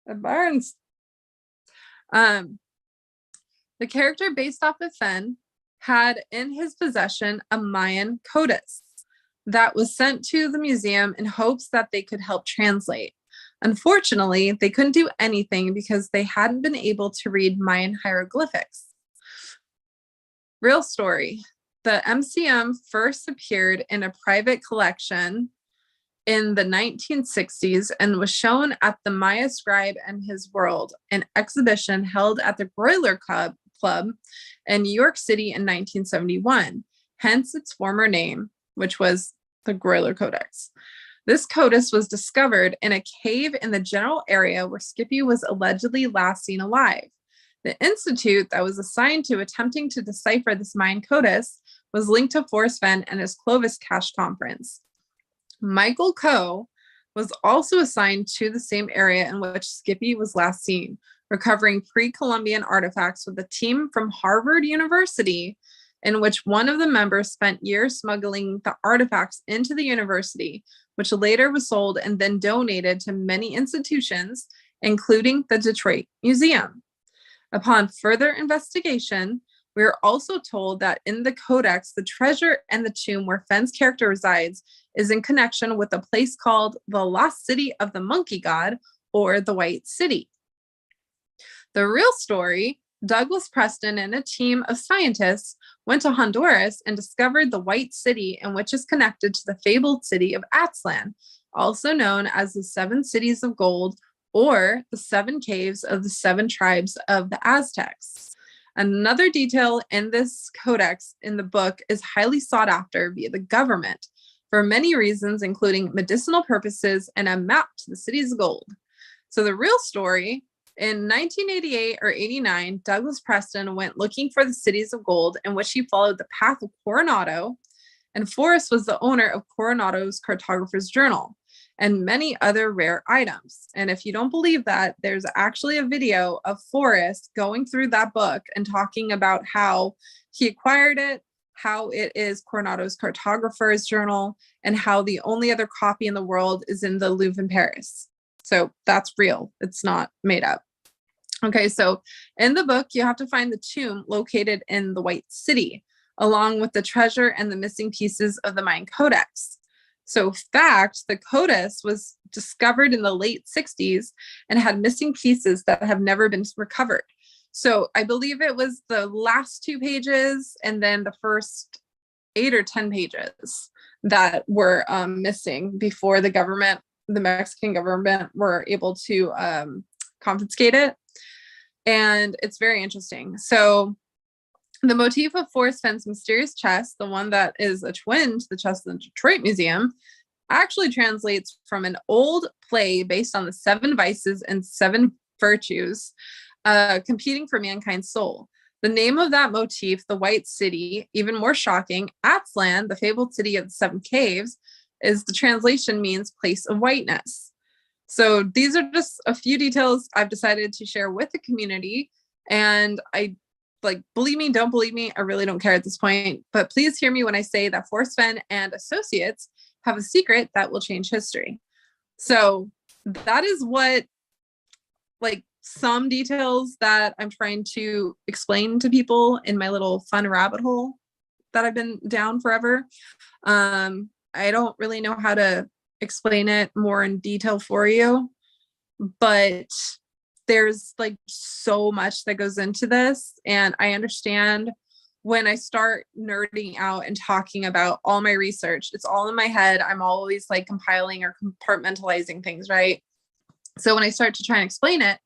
It burns. The character based off of Fenn had in his possession a Mayan codice that was sent to the museum in hopes that they could help translate. Unfortunately, they couldn't do anything because they hadn't been able to read Mayan hieroglyphics. Real story. The MCM first appeared in a private collection in the 1960s and was shown at the Maya Scribe and His World, an exhibition held at the Broiler Club in New York City in 1971, hence its former name, which was the Broiler Codex. This codice was discovered in a cave in the general area where Skippy was allegedly last seen alive. The institute that was assigned to attempting to decipher this Mayan codice was linked to Forrest Fenn and his Clovis Cash Conference. Michael Coe was also assigned to the same area in which Skippy was last seen, recovering pre-Columbian artifacts with a team from Harvard University, in which one of the members spent years smuggling the artifacts into the university, which later was sold and then donated to many institutions, including the Detroit Museum. Upon further investigation, we are also told that in the codex, the treasure and the tomb where Fenn's character resides is in connection with a place called the Lost City of the Monkey God, or the White City. The real story, Douglas Preston and a team of scientists went to Honduras and discovered the White City, in which is connected to the fabled city of Aztlan, also known as the Seven Cities of Gold, or the Seven Caves of the Seven Tribes of the Aztecs. Another detail in this codex in the book is highly sought after via the government for many reasons, including medicinal purposes and a map to the cities of gold. So the real story, in 1988 or 89, Douglas Preston went looking for the cities of gold, in which he followed the path of Coronado, and Forrest was the owner of Coronado's Cartographer's Journal and many other rare items. And if you don't believe that, there's actually a video of Forrest going through that book and talking about how he acquired it, how it is Coronado's Cartographer's Journal, and how the only other copy in the world is in the Louvre in Paris. So that's real. It's not made up. Okay, so in the book, you have to find the tomb located in the White City, along with the treasure and the missing pieces of the Mayan Codex. So fact, the codice was discovered in the late 60s and had missing pieces that have never been recovered. So I believe it was the last 2 pages and then the first 8 or 10 pages that were missing before the Mexican government were able to confiscate it. And it's very interesting. So the motif of Forrest Fenn's mysterious chest, the one that is a twin to the chest in the Detroit Museum, actually translates from an old play based on the 7 vices and 7 virtues competing for mankind's soul. The name of that motif, the White City, even more shocking, Aztlan, the fabled city of the 7 caves, is the translation means place of whiteness. So these are just a few details I've decided to share with the community. And believe me, don't believe me, I really don't care at this point, but please hear me when I say that Forrest Fenn and Associates have a secret that will change history. So that is what, some details that I'm trying to explain to people in my little fun rabbit hole that I've been down forever. I don't really know how to explain it more in detail for you, but there's so much that goes into this. And I understand when I start nerding out and talking about all my research, it's all in my head. I'm always compiling or compartmentalizing things, right? So when I start to try and explain it,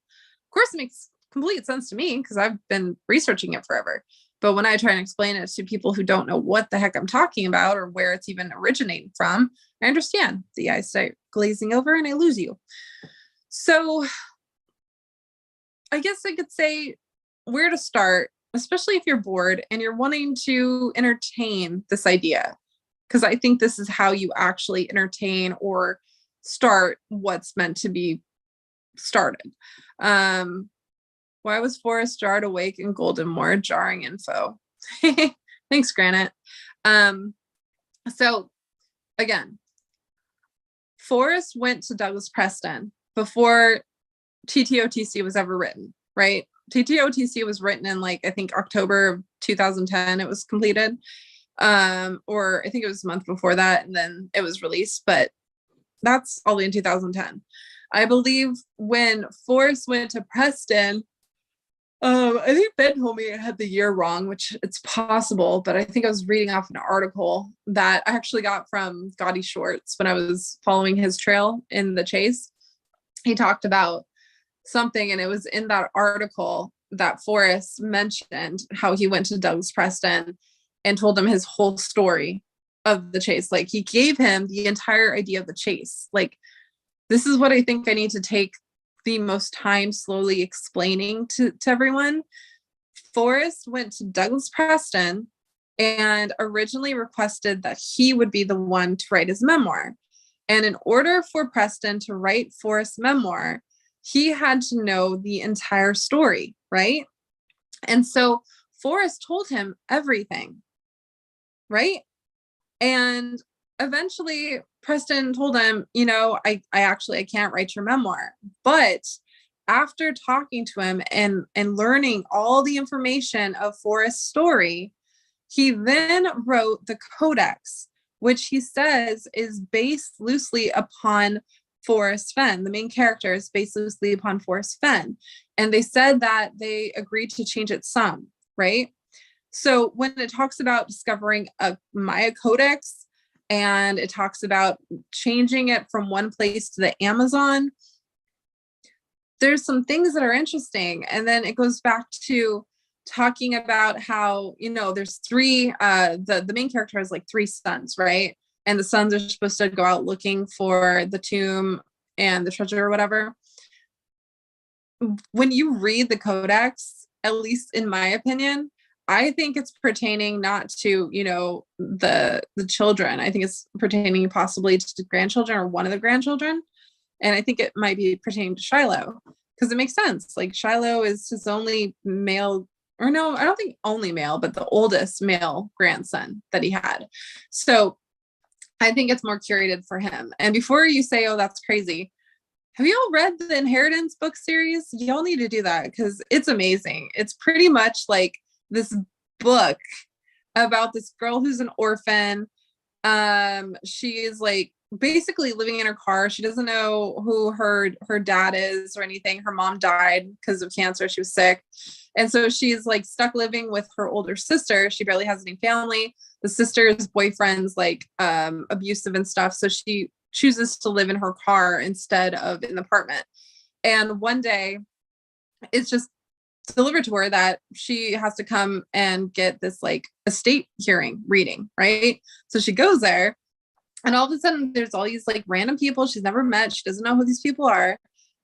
of course, it makes complete sense to me because I've been researching it forever. But when I try and explain it to people who don't know what the heck I'm talking about or where it's even originating from, I understand. The eyes start glazing over and I lose you. So I guess I could say where to start, especially if you're bored and you're wanting to entertain this idea. Because I think this is how you actually entertain or start what's meant to be started. Why was Forrest jarred awake in Golden Moor? Jarring info. Thanks, Granite. So again, Forrest went to Douglas Preston before TTOTC was ever written, right? TTOTC was written in like, I think October of 2010 it was completed. Or I think it was a month before that, and then it was released, but that's all in 2010. I believe when Forrest went to Preston, I think Ben told me I had the year wrong, which it's possible, but I think I was reading off an article that I actually got from Gotti Shorts when I was following his trail in the chase. He talked about something, and it was in that article that Forrest mentioned how he went to Douglas Preston and told him his whole story of the chase. Like, he gave him the entire idea of the chase. Like, this is what I think I need to take the most time slowly explaining to everyone. Forrest went to Douglas Preston and originally requested that he would be the one to write his memoir. And in order for Preston to write Forrest's memoir, he had to know the entire story, right? And so Forrest told him everything, right? And eventually Preston told him, you know, I can't write your memoir. But after talking to him and learning all the information of Forrest's story, he then wrote the Codex, which he says is based loosely upon Forrest Fenn. The main character is based loosely upon Forrest Fenn. And they said that they agreed to change it some, right? So when it talks about discovering a Maya Codex and it talks about changing it from one place to the Amazon, there's some things that are interesting. And then it goes back to talking about how, you know, there's three, the main character has like three sons, right? And the sons are supposed to go out looking for the tomb and the treasure or whatever. When you read the Codex, at least in my opinion, I think it's pertaining not to, you know, the children. I think it's pertaining possibly to the grandchildren or one of the grandchildren. And I think it might be pertaining to Shiloh because it makes sense. Like, Shiloh is his only male, or no, I don't think only male, but the oldest male grandson that he had. So I think it's more curated for him. And before you say, oh, that's crazy, have you all read the Inheritance book series? Y'all need to do that because it's amazing. It's pretty much like this book about this girl who's an orphan. She is like basically living in her car. She doesn't know who her dad is or anything. Her mom died because of cancer. She was sick. And so she's like stuck living with her older sister. She barely has any family. The sister's boyfriend's like abusive and stuff. So she chooses to live in her car instead of in the apartment. And one day it's just delivered to her that she has to come and get this like estate hearing reading, right? So she goes there and all of a sudden there's all these like random people she's never met. She doesn't know who these people are.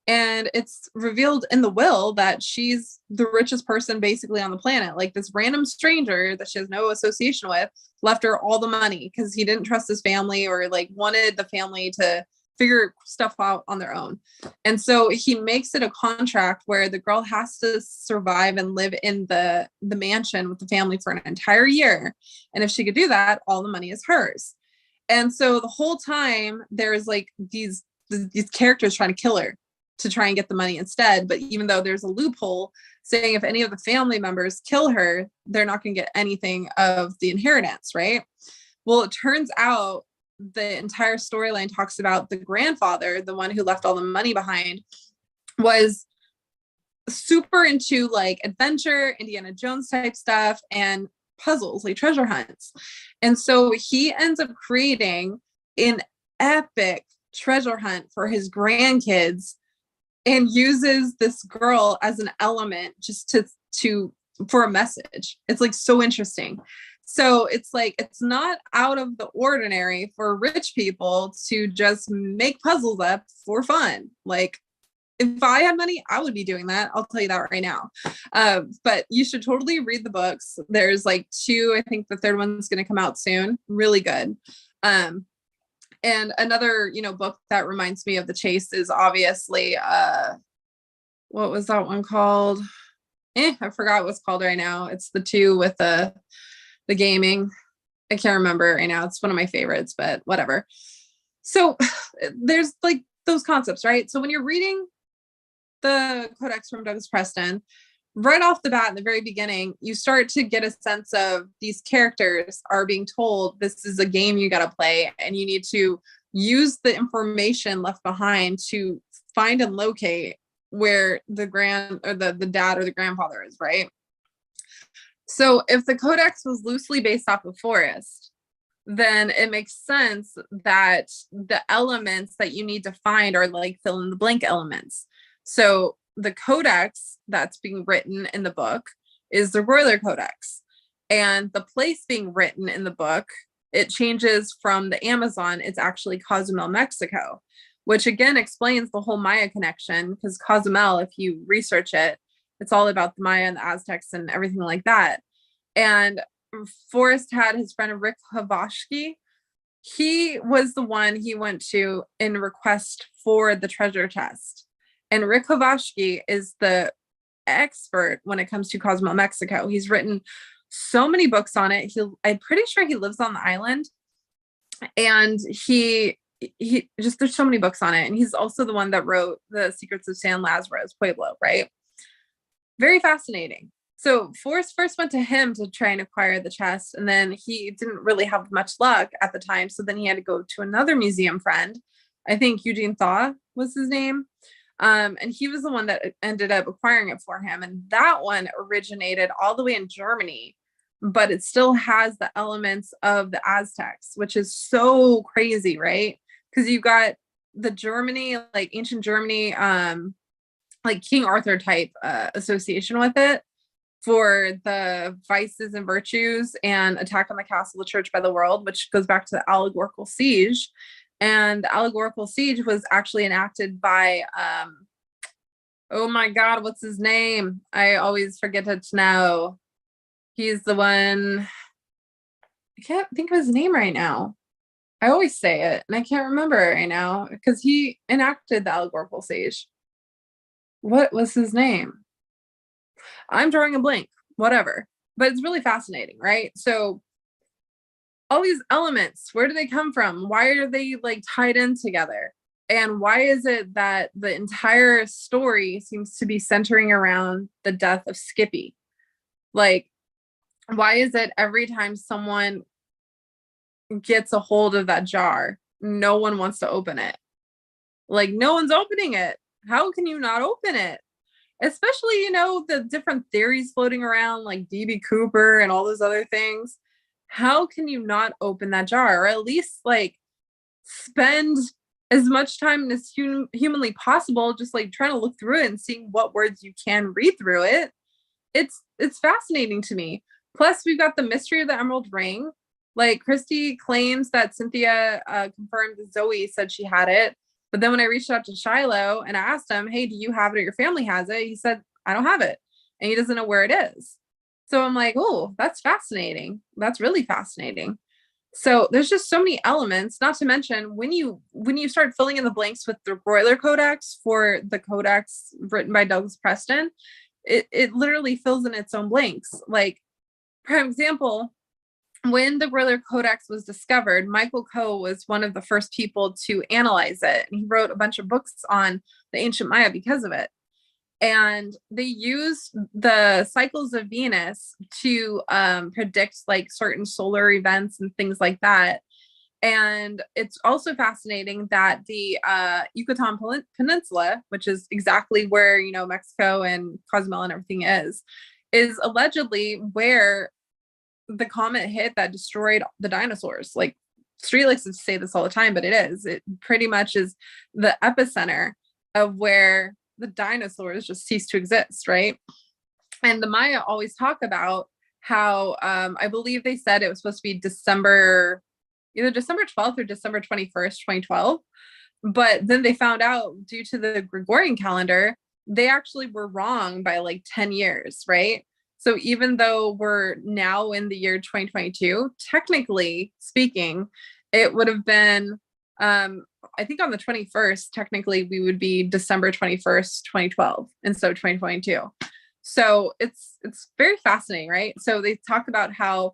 And it's revealed in the will that she's the richest person basically on the planet. Like, this random stranger that she has no association with left her all the money because he didn't trust his family or like wanted the family to figure stuff out on their own. And so he makes it a contract where the girl has to survive and live in the mansion with the family for an entire year. And if she could do that, all the money is hers. And so the whole time there's like these characters trying to kill her to try and get the money instead. But even though there's a loophole saying if any of the family members kill her, they're not going to get anything of the inheritance, right? Well, it turns out the entire storyline talks about the grandfather, the one who left all the money behind, was super into like adventure, Indiana Jones type stuff, and puzzles, like treasure hunts. And so he ends up creating an epic treasure hunt for his grandkids and uses this girl as an element just to for a message. It's like so interesting. So it's like, it's not out of the ordinary for rich people to just make puzzles up for fun. Like, if I had money, I would be doing that. I'll tell you that right now. But you should totally read the books. There's like 2, I think the third one's going to come out soon. Really good. And another, book that reminds me of the chase is obviously, what was that one called? I forgot what it's called right now. It's the 2 with the gaming. I can't remember right now. It's one of my favorites, but whatever. So there's like those concepts, right? So when you're reading the Codex from Douglas Preston, right off the bat in the very beginning, you start to get a sense of these characters are being told this is a game you got to play, and you need to use the information left behind to find and locate where the dad or the grandfather is, right? So if the Codex was loosely based off of Forrest, then it makes sense that the elements that you need to find are like fill in the blank elements. So the Codex that's being written in the book is the Royler Codex. And the place being written in the book, it changes from the Amazon. It's actually Cozumel, Mexico, which again explains the whole Maya connection, because Cozumel, if you research it, it's all about the Maya and the Aztecs and everything like that. And Forrest had his friend Rick Havashki. He was the one he went to in request for the treasure chest. And Rick Havashki is the expert when it comes to Cozumel, Mexico. He's written so many books on it. I'm pretty sure he lives on the island. And he just, there's so many books on it. And he's also the one that wrote The Secrets of San Lazarus Pueblo, right? Very fascinating. So Forrest first went to him to try and acquire the chest, and then he didn't really have much luck at the time. So then he had to go to another museum friend. I think Eugene Thaw was his name. And he was the one that ended up acquiring it for him. And that one originated all the way in Germany, but it still has the elements of the Aztecs, which is so crazy, right? Because you got the Germany, like ancient Germany, like King Arthur type association with it for the vices and virtues and attack on the castle, the church by the world, which goes back to the allegorical siege. And the allegorical siege was actually enacted by, oh my God, what's his name? I always forget it now. He's the one, I can't think of his name right now. I always say it and I can't remember it right now because he enacted the allegorical siege. What was his name? I'm drawing a blank, whatever. But it's really fascinating, right? So all these elements, where do they come from? Why are they like tied in together? And why is it that the entire story seems to be centering around the death of Skippy? Like, why is it every time someone gets a hold of that jar, no one wants to open it? Like, no one's opening it. How can you not open it? Especially, the different theories floating around, like DB Cooper and all those other things. How can you not open that jar, or at least like spend as much time as humanly possible just like trying to look through it and seeing what words you can read through it? It's fascinating to me. Plus, we've got the mystery of the Emerald Ring. Like, Christy claims that Cynthia confirmed that Zoe said she had it. But then when I reached out to Shiloh and I asked him, hey, do you have it or your family has it? He said, I don't have it. And he doesn't know where it is. So I'm like, oh, that's fascinating. That's really fascinating. So there's just so many elements, not to mention when you start filling in the blanks with the Royler Codex for the Codex written by Douglas Preston, it literally fills in its own blanks. Like, for example, when the Royler Codex was discovered, Michael Coe was one of the first people to analyze it. And he wrote a bunch of books on the ancient Maya because of it. And they used the cycles of Venus to predict like certain solar events and things like that. And it's also fascinating that the Yucatan Peninsula, which is exactly where, Mexico and Cozumel and everything is allegedly where the comet hit that destroyed the dinosaurs. Like, Street likes to say this all the time, but it pretty much is the epicenter of where the dinosaurs just cease to exist, right? And the Maya always talk about how I believe they said it was supposed to be December, either December 12th or December 21st, 2012. But then they found out due to the Gregorian calendar, they actually were wrong by like 10 years, right? So even though we're now in the year 2022, technically speaking, it would have been, I think on the 21st, technically we would be December 21st, 2012, instead of 2022. So it's very fascinating, right? So they talk about how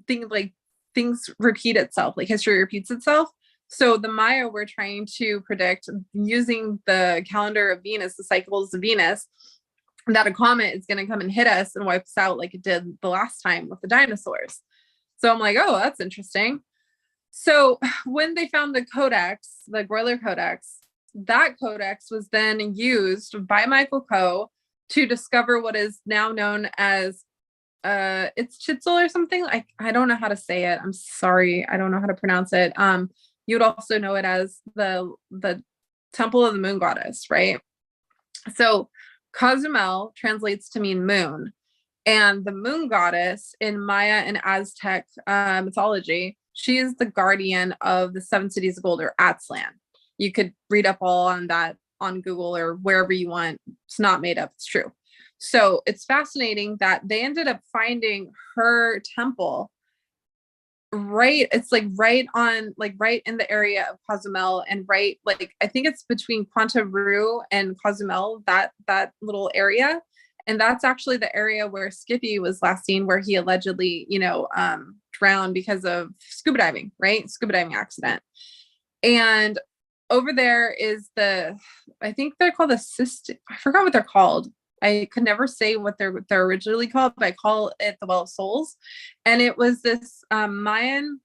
things repeat itself, like history repeats itself. So the Maya were trying to predict using the calendar of Venus, the cycles of Venus, that a comet is going to come and hit us and wipe us out like it did the last time with the dinosaurs. So I'm like, oh, that's interesting. So when they found the codex, the Greuler Codex, that codex was then used by Michael Coe to discover what is now known as it's Chitzel or something. I don't know how to say it. I'm sorry. I don't know how to pronounce it. You would also know it as the Temple of the Moon Goddess, right? So Cozumel translates to mean moon. And the moon goddess in Maya and Aztec mythology, she is the guardian of the seven cities of gold, or Aztlan. You could read up all on that on Google or wherever you want. It's not made up, it's true. So it's fascinating that they ended up finding her temple right, it's like right on, like right in the area of Cozumel, and right, like I think it's between Ponta Roo and Cozumel, that little area. And that's actually the area where Skippy was last seen, where he allegedly, drowned because of scuba diving, right? Scuba diving accident. And over there is I think they're called I forgot what they're called. I could never say what they're originally called, but I call it the Well of Souls. And it was this Mayan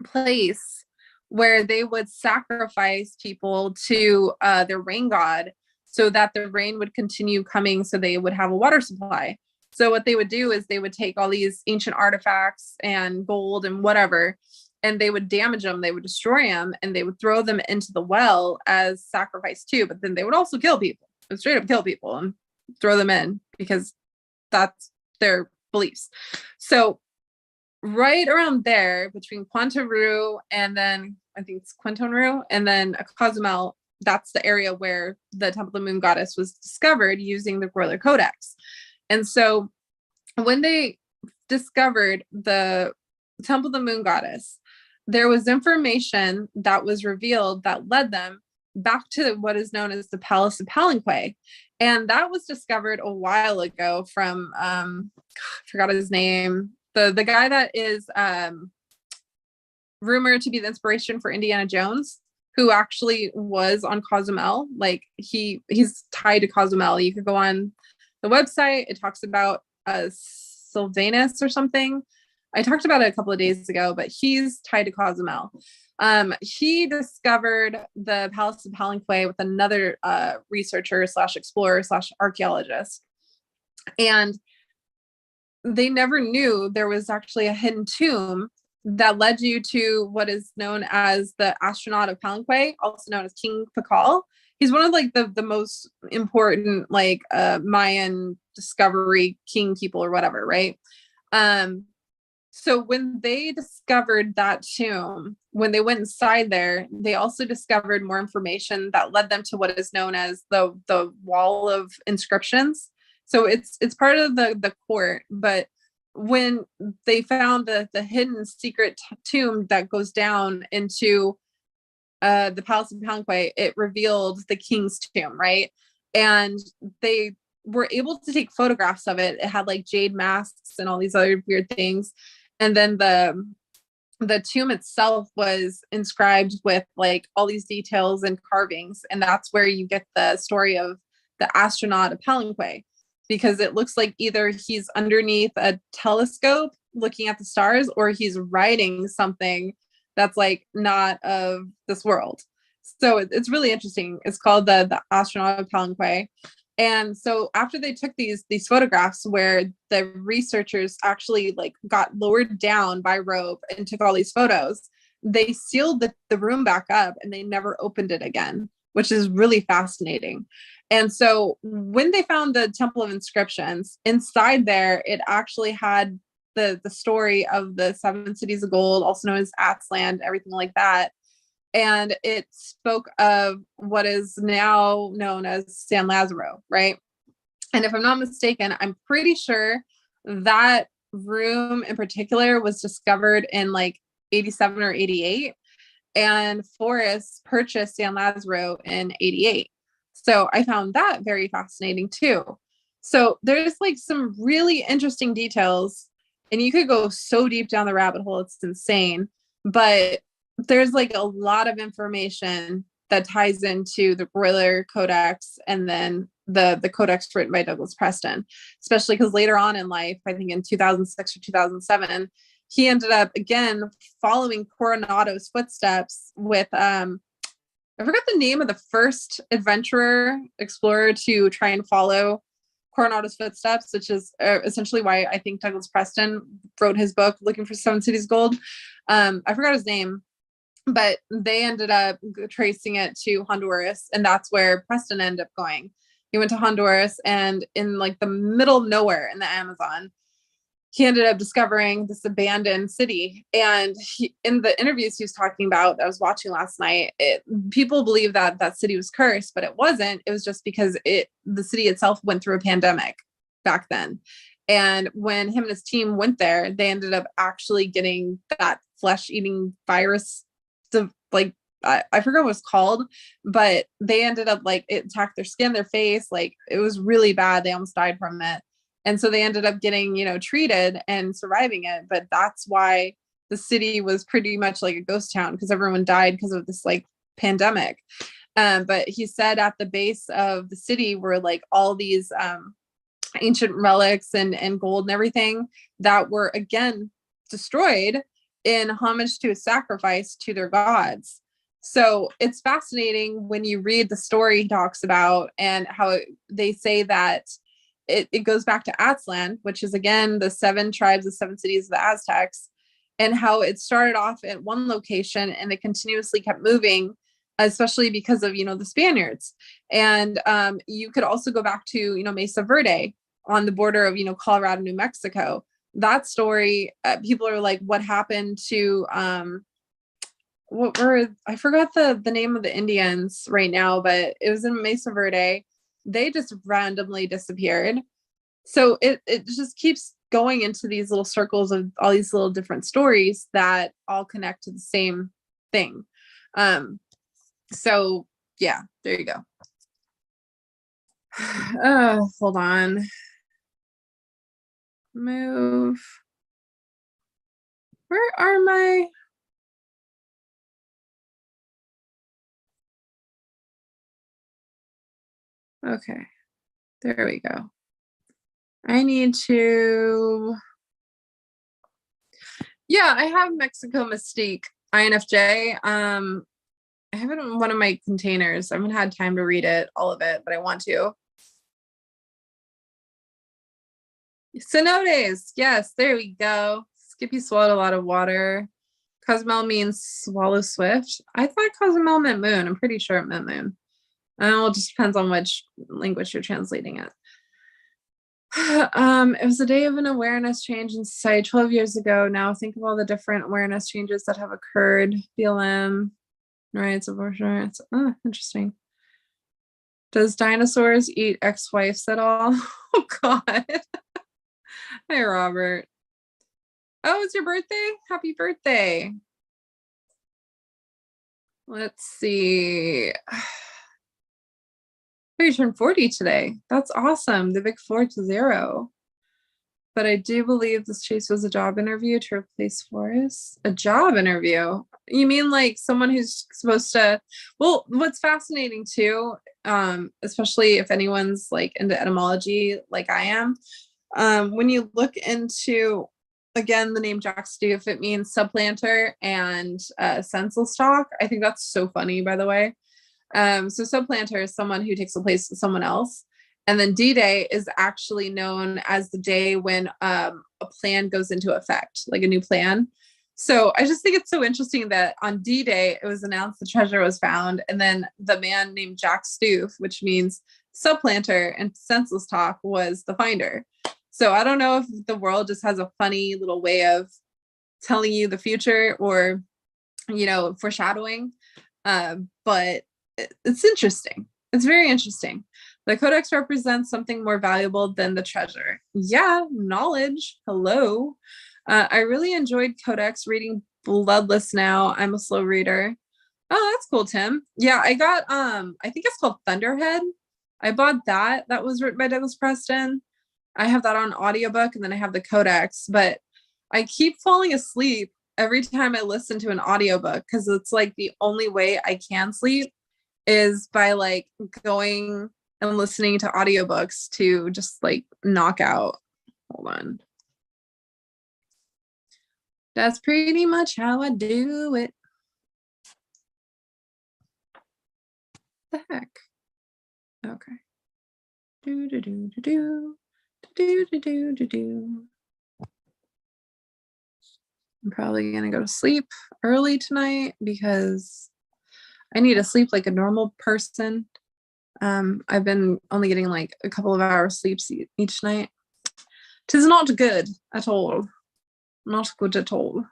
place where they would sacrifice people to their rain god so that the rain would continue coming, so they would have a water supply. So what they would do is they would take all these ancient artifacts and gold and whatever, and they would damage them, they would destroy them, and they would throw them into the well as sacrifice too. But then they would also kill people, straight up kill people and throw them in, because that's their beliefs. So right around there between Quantaru and then I think it's Quintonru and then Cozumel, that's the area where the Temple of the Moon Goddess was discovered using the Greuler Codex. And so when they discovered the Temple of the Moon Goddess, there was information that was revealed that led them back to what is known as the Palace of Palenque. And that was discovered a while ago from, I forgot his name, the guy that is rumored to be the inspiration for Indiana Jones, who actually was on Cozumel. Like he's tied to Cozumel. You could go on the website. It talks about Sylvanus or something. I talked about it a couple of days ago, but he's tied to Cozumel. He discovered the Palace of Palenque with another researcher / explorer / archaeologist. And they never knew there was actually a hidden tomb that led you to what is known as the astronaut of Palenque, also known as King Pakal. He's one of like the most important like Mayan discovery king people or whatever, right? So when they discovered that tomb, when they went inside there, they also discovered more information that led them to what is known as the wall of inscriptions. So it's part of the court, but when they found the hidden secret tomb that goes down into the Palace of Palenque, it revealed the king's tomb, right? And they were able to take photographs of it. It had like jade masks and all these other weird things. And then the tomb itself was inscribed with like all these details and carvings. And that's where you get the story of the astronaut of Palenque, because it looks like either he's underneath a telescope looking at the stars, or he's writing something that's like not of this world. So it's really interesting. It's called the astronaut of Palenque. And so after they took these photographs where the researchers actually like got lowered down by rope and took all these photos, they sealed the room back up and they never opened it again. which is really fascinating. And so when they found the Temple of Inscriptions, inside there, it actually had the story of the seven cities of gold, also known as Atzland, everything like that. And it spoke of what is now known as San Lazaro, right? And if I'm not mistaken, I'm pretty sure that room in particular was discovered in like 87 or 88. And Forrest purchased San Lazaro in 88. So I found that very fascinating too. So there's like some really interesting details, and you could go so deep down the rabbit hole, it's insane. But there's like a lot of information that ties into the Royal Codex and then the codex written by Douglas Preston, especially because later on in life, I think in 2006 or 2007, he ended up again following Coronado's footsteps with I forgot the name of the first adventurer explorer to try and follow Coronado's footsteps, which is essentially why I think Douglas Preston wrote his book Looking for Seven Cities Gold. I forgot his name, but they ended up tracing it to Honduras, and that's where Preston ended up going. He went to Honduras, and in like the middle of nowhere in the Amazon, he ended up discovering this abandoned city. And in the interviews he was talking about, I was watching last night, people believe that that city was cursed, but it wasn't. It was just because the city itself went through a pandemic back then. And when him and his team went there, they ended up actually getting that flesh-eating virus to like, I forgot what it was called, but they ended up like, it attacked their skin, their face. Like it was really bad. They almost died from it. And so they ended up getting, treated and surviving it. But that's why the city was pretty much like a ghost town, because everyone died because of this like pandemic. But he said at the base of the city were like all these ancient relics and gold and everything that were again destroyed in homage to a sacrifice to their gods. So it's fascinating when you read the story he talks about and how they say that it goes back to Atzlan, which is again the seven tribes, the seven cities of the Aztecs, and how it started off at one location and it continuously kept moving, especially because of the Spaniards. And you could also go back to Mesa Verde on the border of Colorado, New Mexico. That story, people are like, what happened to I forgot the name of the Indians right now, but it was in Mesa Verde. They just randomly disappeared. So it just keeps going into these little circles of all these little different stories that all connect to the same thing. So yeah, there you go. Hold on. Move. Where are my... Okay, there we go. I need to... Yeah, I have Mexico Mystique INFJ. I have it in one of my containers. I haven't had time to read it, all of it, but I want to. Cenotes, yes, there we go. Skippy swallowed a lot of water. Cozumel means swallow swift. I thought Cozumel meant moon. I'm pretty sure it meant moon. It just depends on which language you're translating it. It was a day of an awareness change in society 12 years ago. Now think of all the different awareness changes that have occurred. BLM, rights, abortion rights. Oh, interesting. Does dinosaurs eat ex-wives at all? Oh, God. Hi, Robert. Oh, it's your birthday? Happy birthday. Let's see. You turned 40 today. That's awesome. The big 4-0. But I do believe this chase was a job interview to replace Forrest. A job interview? You mean like someone who's supposed to... Well, what's fascinating too, especially if anyone's like into etymology like I am, when you look into, again, the name Jack Stoof, it means supplanter and senseless talk. I think that's so funny, by the way. So supplanter is someone who takes the place of someone else. And then D-Day is actually known as the day when a plan goes into effect, like a new plan. So I just think it's so interesting that on D-Day it was announced the treasure was found, and then the man named Jack Stoof, which means supplanter and senseless talk, was the finder. So I don't know if the world just has a funny little way of telling you the future, or foreshadowing. But it's interesting. It's very interesting. The codex represents something more valuable than the treasure. Yeah, knowledge. Hello. I really enjoyed Codex reading Bloodless now. I'm a slow reader. Oh, that's cool, Tim. Yeah, I got I think it's called Thunderhead. I bought that. That was written by Douglas Preston. I have that on audiobook, and then I have the Codex, but I keep falling asleep every time I listen to an audiobook because it's like the only way I can sleep is by like going and listening to audiobooks to just like knock out. Hold on. That's pretty much how I do it. The heck? Okay. Do do do do do do do do do do. I'm probably gonna go to sleep early tonight because I need to sleep like a normal person. I've been only getting like a couple of hours sleep each night. Tis not good at all. Not good at all.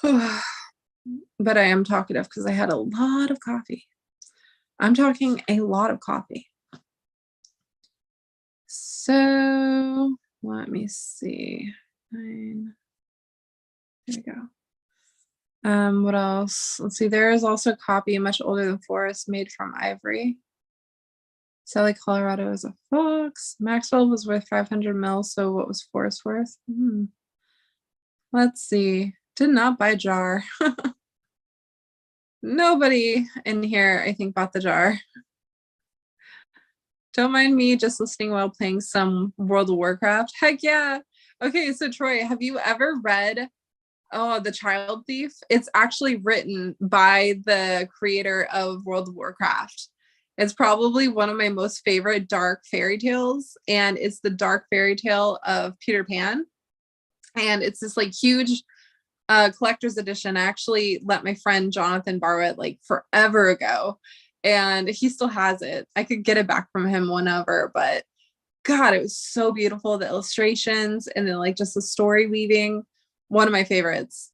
But I am talkative because I had a lot of coffee. I'm talking a lot of coffee. So let me see. 9. There we go. What else? Let's see. There is also a copy much older than Forrest, made from ivory. Sally, Colorado is a fox. Maxwell was worth 500 mil. So what was Forrest worth? Let's see. Did not buy jar. Nobody in here, I think, bought the jar. Don't mind me just listening while playing some World of Warcraft. Heck yeah. Okay, so Troy, have you ever read The Child Thief? It's actually written by the creator of World of Warcraft. It's probably one of my most favorite dark fairy tales, and it's the dark fairy tale of Peter Pan. And it's this like huge collector's edition. I actually let my friend Jonathan borrow it like forever ago, and he still has it. I could get it back from him whenever, but God, it was so beautiful. The illustrations and then like just the story weaving, one of my favorites.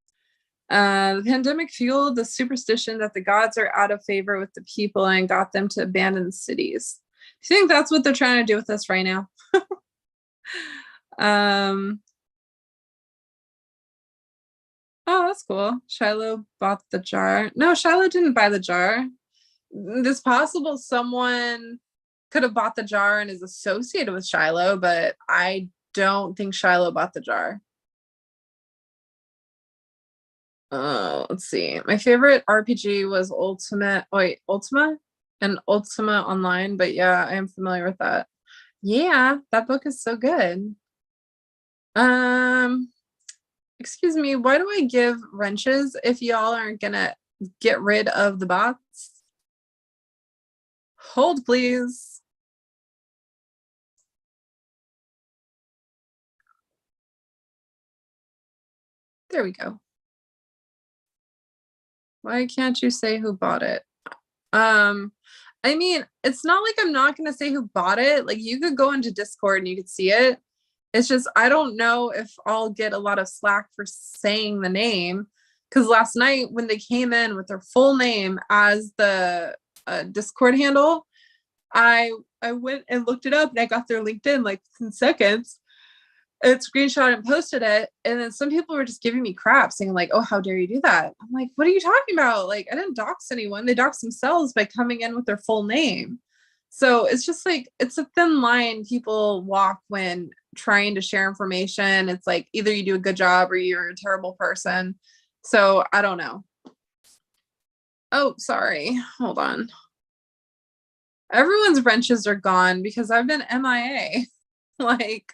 The pandemic fueled the superstition that the gods are out of favor with the people and got them to abandon cities. Do you think that's what they're trying to do with us right now? Oh, that's cool. Shiloh bought the jar. No, Shiloh didn't buy the jar. It's possible someone could have bought the jar and is associated with Shiloh, but I don't think Shiloh bought the jar. Let's see. My favorite RPG was Ultima and Ultima Online, but yeah, I am familiar with that. Yeah, that book is so good. Um, excuse me, why do I give wrenches if y'all aren't gonna get rid of the bots? Hold, please. There we go. Why can't you say who bought it? I mean, it's not like I'm not going to say who bought it. Like, you could go into Discord and you could see it. It's just, I don't know if I'll get a lot of slack for saying the name. Because last night, when they came in with their full name as the Discord handle, I went and looked it up and I got their LinkedIn like in seconds. And screenshot and posted it, and then some people were just giving me crap saying like, oh, how dare you do that? I'm like, what are you talking about? Like, I didn't dox anyone. They dox themselves by coming in with their full name. So it's just like, it's a thin line people walk when trying to share information. It's like either you do a good job or you're a terrible person. So I don't know. Oh, sorry, hold on. Everyone's wrenches are gone because I've been MIA. Like,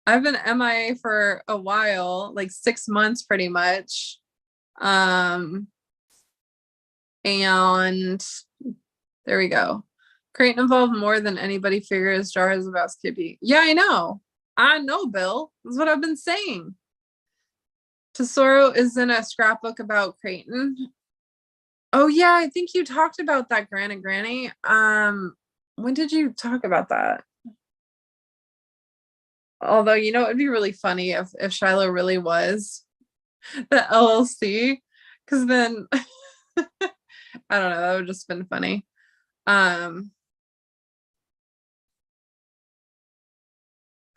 I've been MIA for a while, like 6 months pretty much. And there we go. Creighton involved more than anybody figures. Jar is about Skippy. Yeah, I know. I know, Bill. That's what I've been saying. Tesoro is in a scrapbook about Creighton. Oh yeah, I think you talked about that, Granny. When did you talk about that? Although, it'd be really funny if Shiloh really was the LLC, because then I don't know, that would just been funny. I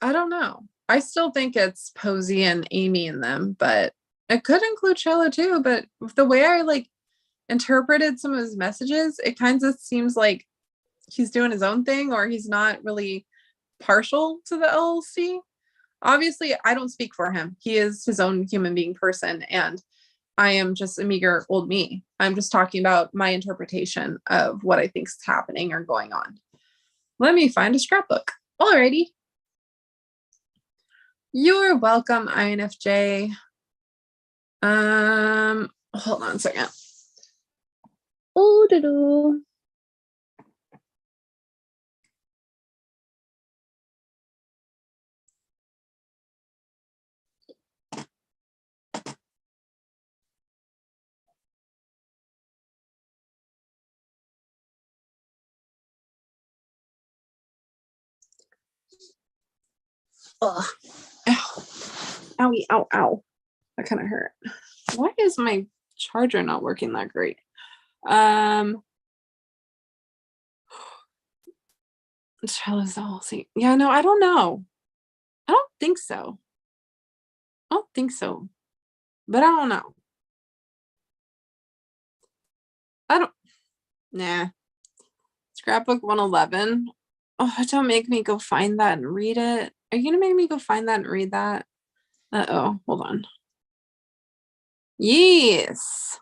don't know. I still think it's Posey and Amy in them, but it could include Shiloh too. But the way I like interpreted some of his messages, it kind of seems like he's doing his own thing, or he's not really partial to the LLC. Obviously, I don't speak for him. He is his own human being person, and I am just a meager old me. I'm just talking about my interpretation of what I think is happening or going on. Let me find a scrapbook. Alrighty. You're welcome, INFJ. Hold on a second. Oh, doo-doo. Ugh. Ow. Owie, ow, ow. That kind of hurt. Why is my charger not working that great? Yeah, no, I don't know. I don't think so. I don't think so. But I don't know. I don't. Nah. Scrapbook 111. Oh, don't make me go find that and read it. Are you gonna make me go find that and read that? Uh-oh, hold on. Yes.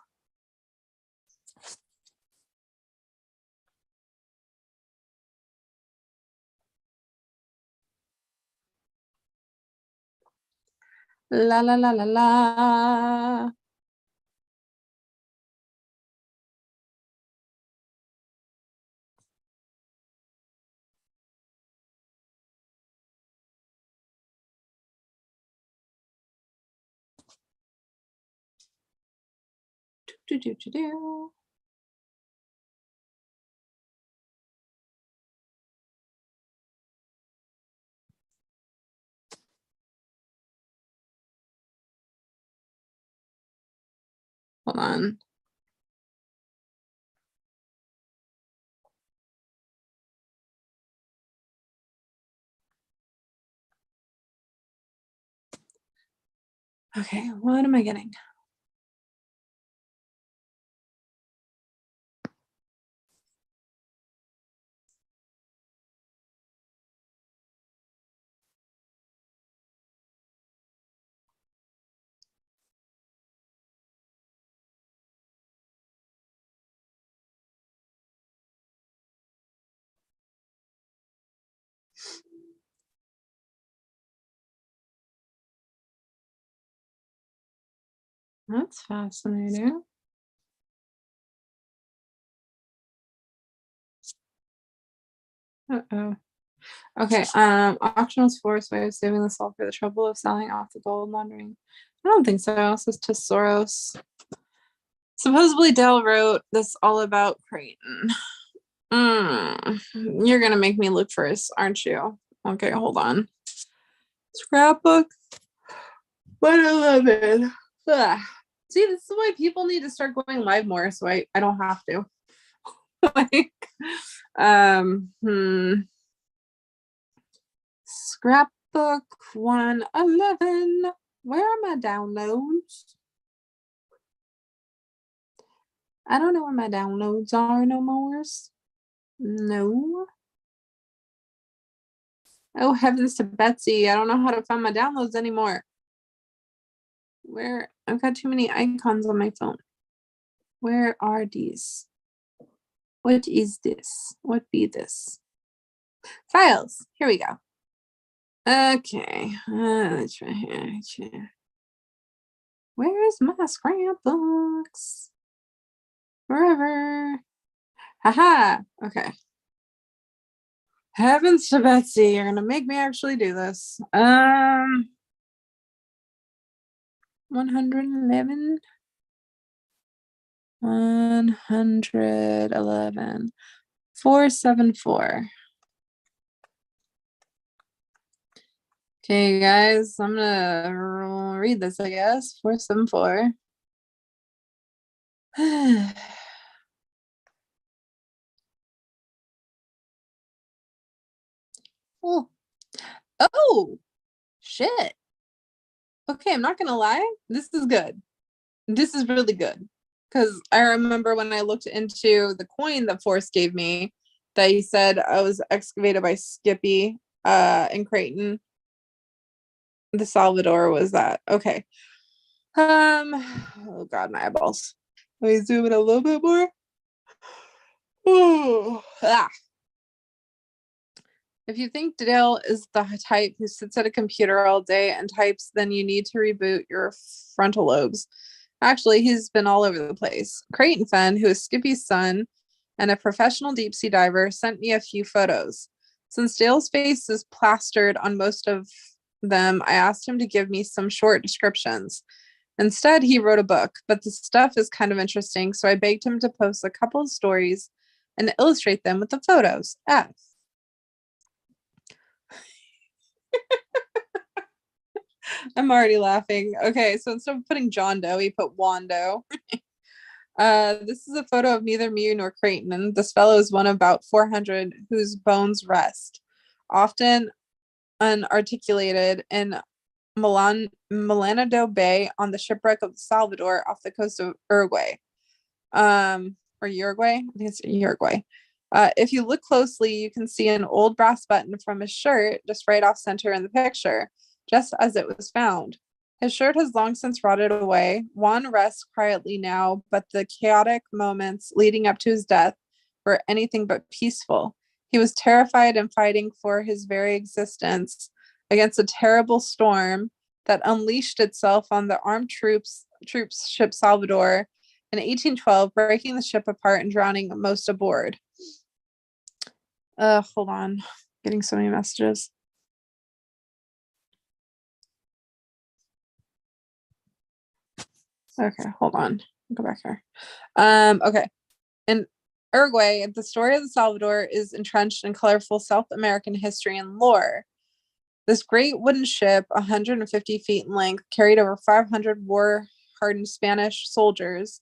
La la la la la. Do do do do. Hold on. Okay, what am I getting? That's fascinating. Uh-oh. Okay, auction was forced by saving the salt for the trouble of selling off the gold laundering. I don't think so. This is to Soros. Supposedly Dell wrote this all about Creighton. You're gonna make me look first, aren't you? Okay, hold on. Scrapbook 111. Ugh. See, this is why people need to start going live more, so I don't have to. Like, Scrapbook 111. Where are my downloads? I don't know where my downloads are no more. No. Oh, heavens to Betsy. I don't know how to find my downloads anymore. Where? I've got too many icons on my phone. Where are these? What is this? What be this? Files. Here we go. Okay. Let's try here. Where's my scrapbooks? Forever. Haha. Okay. Heavens to Betsy, you're gonna make me actually do this. 111. 111. 474. Okay, guys, I'm gonna read this, I guess. 474. Oh, oh, shit. Okay, I'm not gonna lie. This is good. This is really good. Because I remember when I looked into the coin that Forrest gave me, that he said I was excavated by Skippy in Creighton. The Salvador was that. Okay. Oh god, my eyeballs. Let me zoom in a little bit more. Oh, ah. If you think Dale is the type who sits at a computer all day and types, then you need to reboot your frontal lobes. Actually, he's been all over the place. Creighton Fenn, who is Skippy's son and a professional deep sea diver, sent me a few photos. Since Dale's face is plastered on most of them, I asked him to give me some short descriptions. Instead, he wrote a book, but the stuff is kind of interesting, so I begged him to post a couple of stories and illustrate them with the photos. F. I'm already laughing. Okay, so instead of putting John Doe, he put Wando. This is a photo of neither me nor Creighton, and this fellow is one of about 400 whose bones rest, often unarticulated in Milanado Bay on the shipwreck of the Salvador off the coast of Uruguay. Or Uruguay? I think it's Uruguay. If you look closely, you can see an old brass button from his shirt just right off center in the picture, just as it was found. His shirt has long since rotted away. Juan rests quietly now, but the chaotic moments leading up to his death were anything but peaceful. He was terrified and fighting for his very existence against a terrible storm that unleashed itself on the armed troops ship Salvador in 1812, breaking the ship apart and drowning most aboard. Hold on. Getting so many messages. Okay, hold on. Go back here. Okay. In Uruguay, the story of the Salvador is entrenched in colorful South American history and lore. This great wooden ship, 150 feet in length, carried over 500 war-hardened Spanish soldiers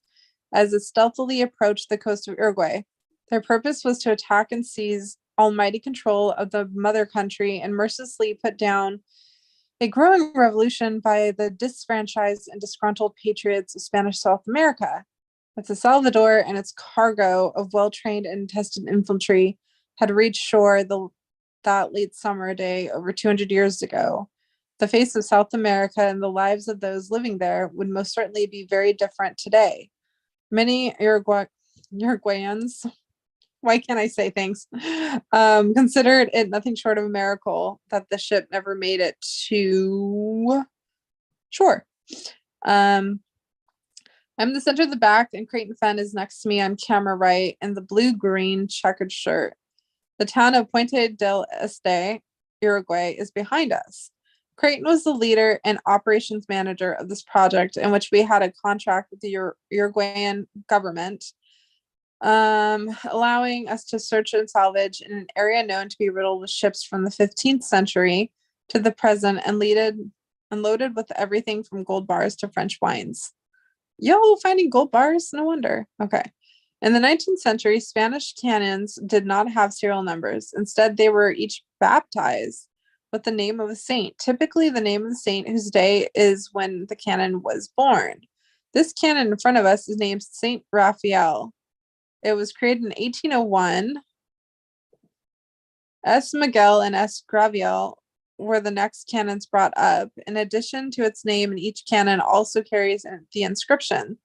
as it stealthily approached the coast of Uruguay. Their purpose was to attack and seize almighty control of the mother country and mercilessly put down a growing revolution by the disfranchised and disgruntled patriots of Spanish South America. But the Salvador and its cargo of well-trained and tested infantry had reached shore that late summer day over 200 years ago. The face of South America and the lives of those living there would most certainly be very different today. Many Uruguayans, why can't I say things? Considered it nothing short of a miracle that the ship never made it to shore. I'm in the center of the back, and Creighton Fenn is next to me on camera right in the blue-green checkered shirt. The town of Puente del Este, Uruguay, is behind us. Creighton was the leader and operations manager of this project, in which we had a contract with the Uruguayan government, allowing us to search and salvage in an area known to be riddled with ships from the 15th century to the present and loaded with everything from gold bars to French wines. Yo, finding gold bars? No wonder. Okay. In the 19th century, Spanish cannons did not have serial numbers. Instead, they were each baptized with the name of a saint, typically the name of the saint whose day is when the cannon was born. This cannon in front of us is named Saint Raphael. It was created in 1801. S. Miguel and S. Graviel were the next cannons brought up. In addition to its name, and each cannon also carries the inscription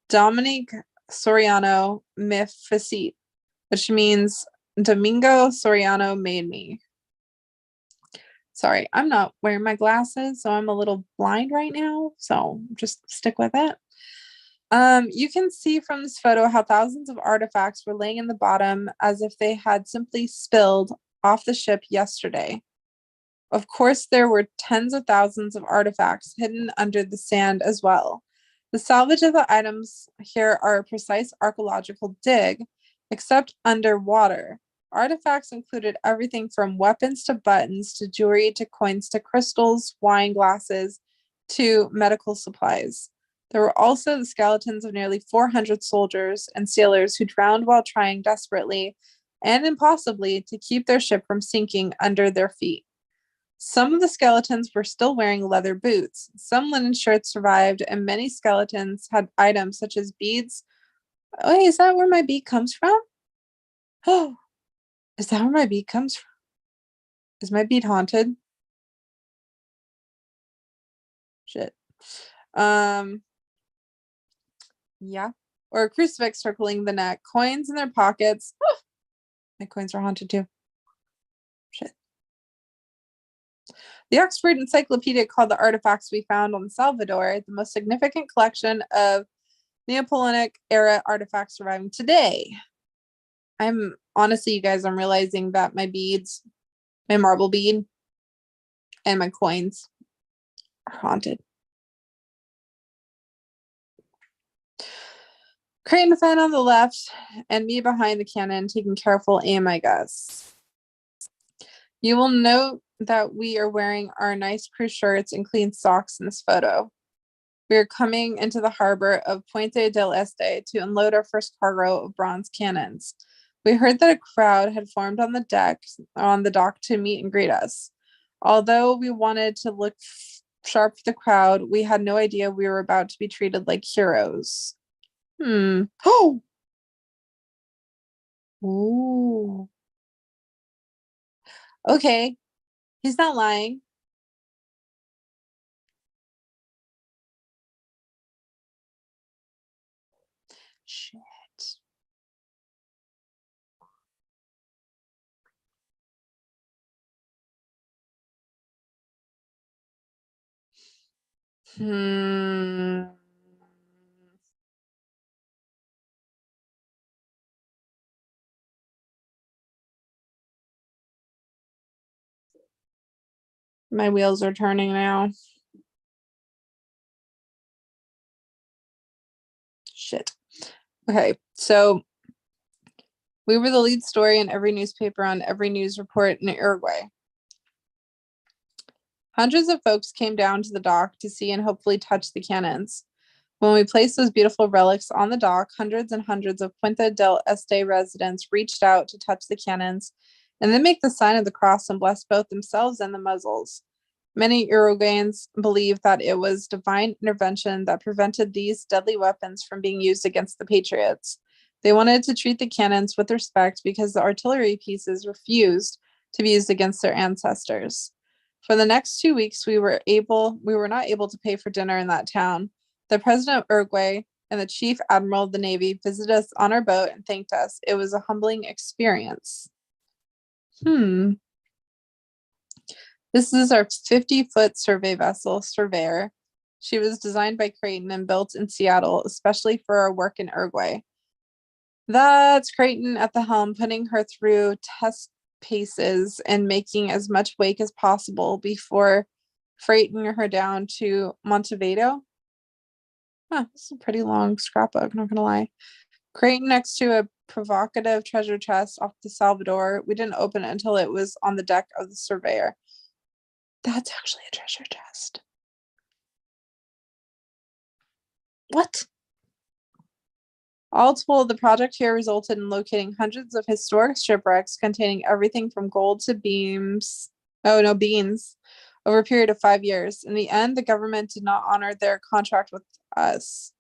Dominic Soriano me facit, which means Domingo Soriano made me. Sorry, I'm not wearing my glasses, so I'm a little blind right now, so just stick with it. You can see from this photo how thousands of artifacts were laying in the bottom as if they had simply spilled off the ship yesterday. Of course, there were tens of thousands of artifacts hidden under the sand as well. The salvage of the items here are a precise archaeological dig, except underwater. Artifacts included everything from weapons to buttons to jewelry to coins to crystals, wine glasses to medical supplies. There were also the skeletons of nearly 400 soldiers and sailors who drowned while trying desperately and impossibly to keep their ship from sinking under their feet. Some of the skeletons were still wearing leather boots. Some linen shirts survived, and many skeletons had items such as beads. Oh, is that where my bead comes from? Oh, is that where my bead comes from? Is my bead haunted? Shit. Yeah. Or a crucifix circling the neck, coins in their pockets. Oh, my coins are haunted too. Shit. The Oxford Encyclopedia called the artifacts we found on Salvador the most significant collection of Neopolitic era artifacts surviving today. I'm honestly, you guys, I'm realizing that my beads, my marble bead, and my coins are haunted. Crane and Fenn on the left, and me behind the cannon, taking careful aim, I guess. You will note that we are wearing our nice crew shirts and clean socks in this photo. We are coming into the harbor of Puente del Este to unload our first cargo of bronze cannons. We heard that a crowd had formed on the dock to meet and greet us. Although we wanted to look sharp for the crowd, we had no idea we were about to be treated like heroes. Oh. Ooh. Okay. He's not lying. Shit. Hmm. My wheels are turning now. Shit. Okay, so we were the lead story in every newspaper on every news report in Uruguay. Hundreds of folks came down to the dock to see and hopefully touch the cannons. When we placed those beautiful relics on the dock, hundreds and hundreds of Puente del Este residents reached out to touch the cannons and then make the sign of the cross and bless both themselves and the muzzles. Many Uruguayans believe that it was divine intervention that prevented these deadly weapons from being used against the Patriots. They wanted to treat the cannons with respect because the artillery pieces refused to be used against their ancestors. For the next 2 weeks, we were not able to pay for dinner in that town. The president of Uruguay and the chief admiral of the Navy visited us on our boat and thanked us. It was a humbling experience. This is our 50-foot survey vessel, Surveyor. She was designed by Creighton and built in Seattle, especially for our work in Uruguay. That's Creighton at the helm, putting her through test paces and making as much wake as possible before freighting her down to Montevideo. This is a pretty long scrapbook, not gonna lie. Creighton next to a provocative treasure chest off the Salvador. We didn't open it until it was on the deck of the Surveyor. That's actually a treasure chest. What? All told, the project here resulted in locating hundreds of historic shipwrecks containing everything from gold to beans over a period of 5 years. In the end, the government did not honor their contract with us.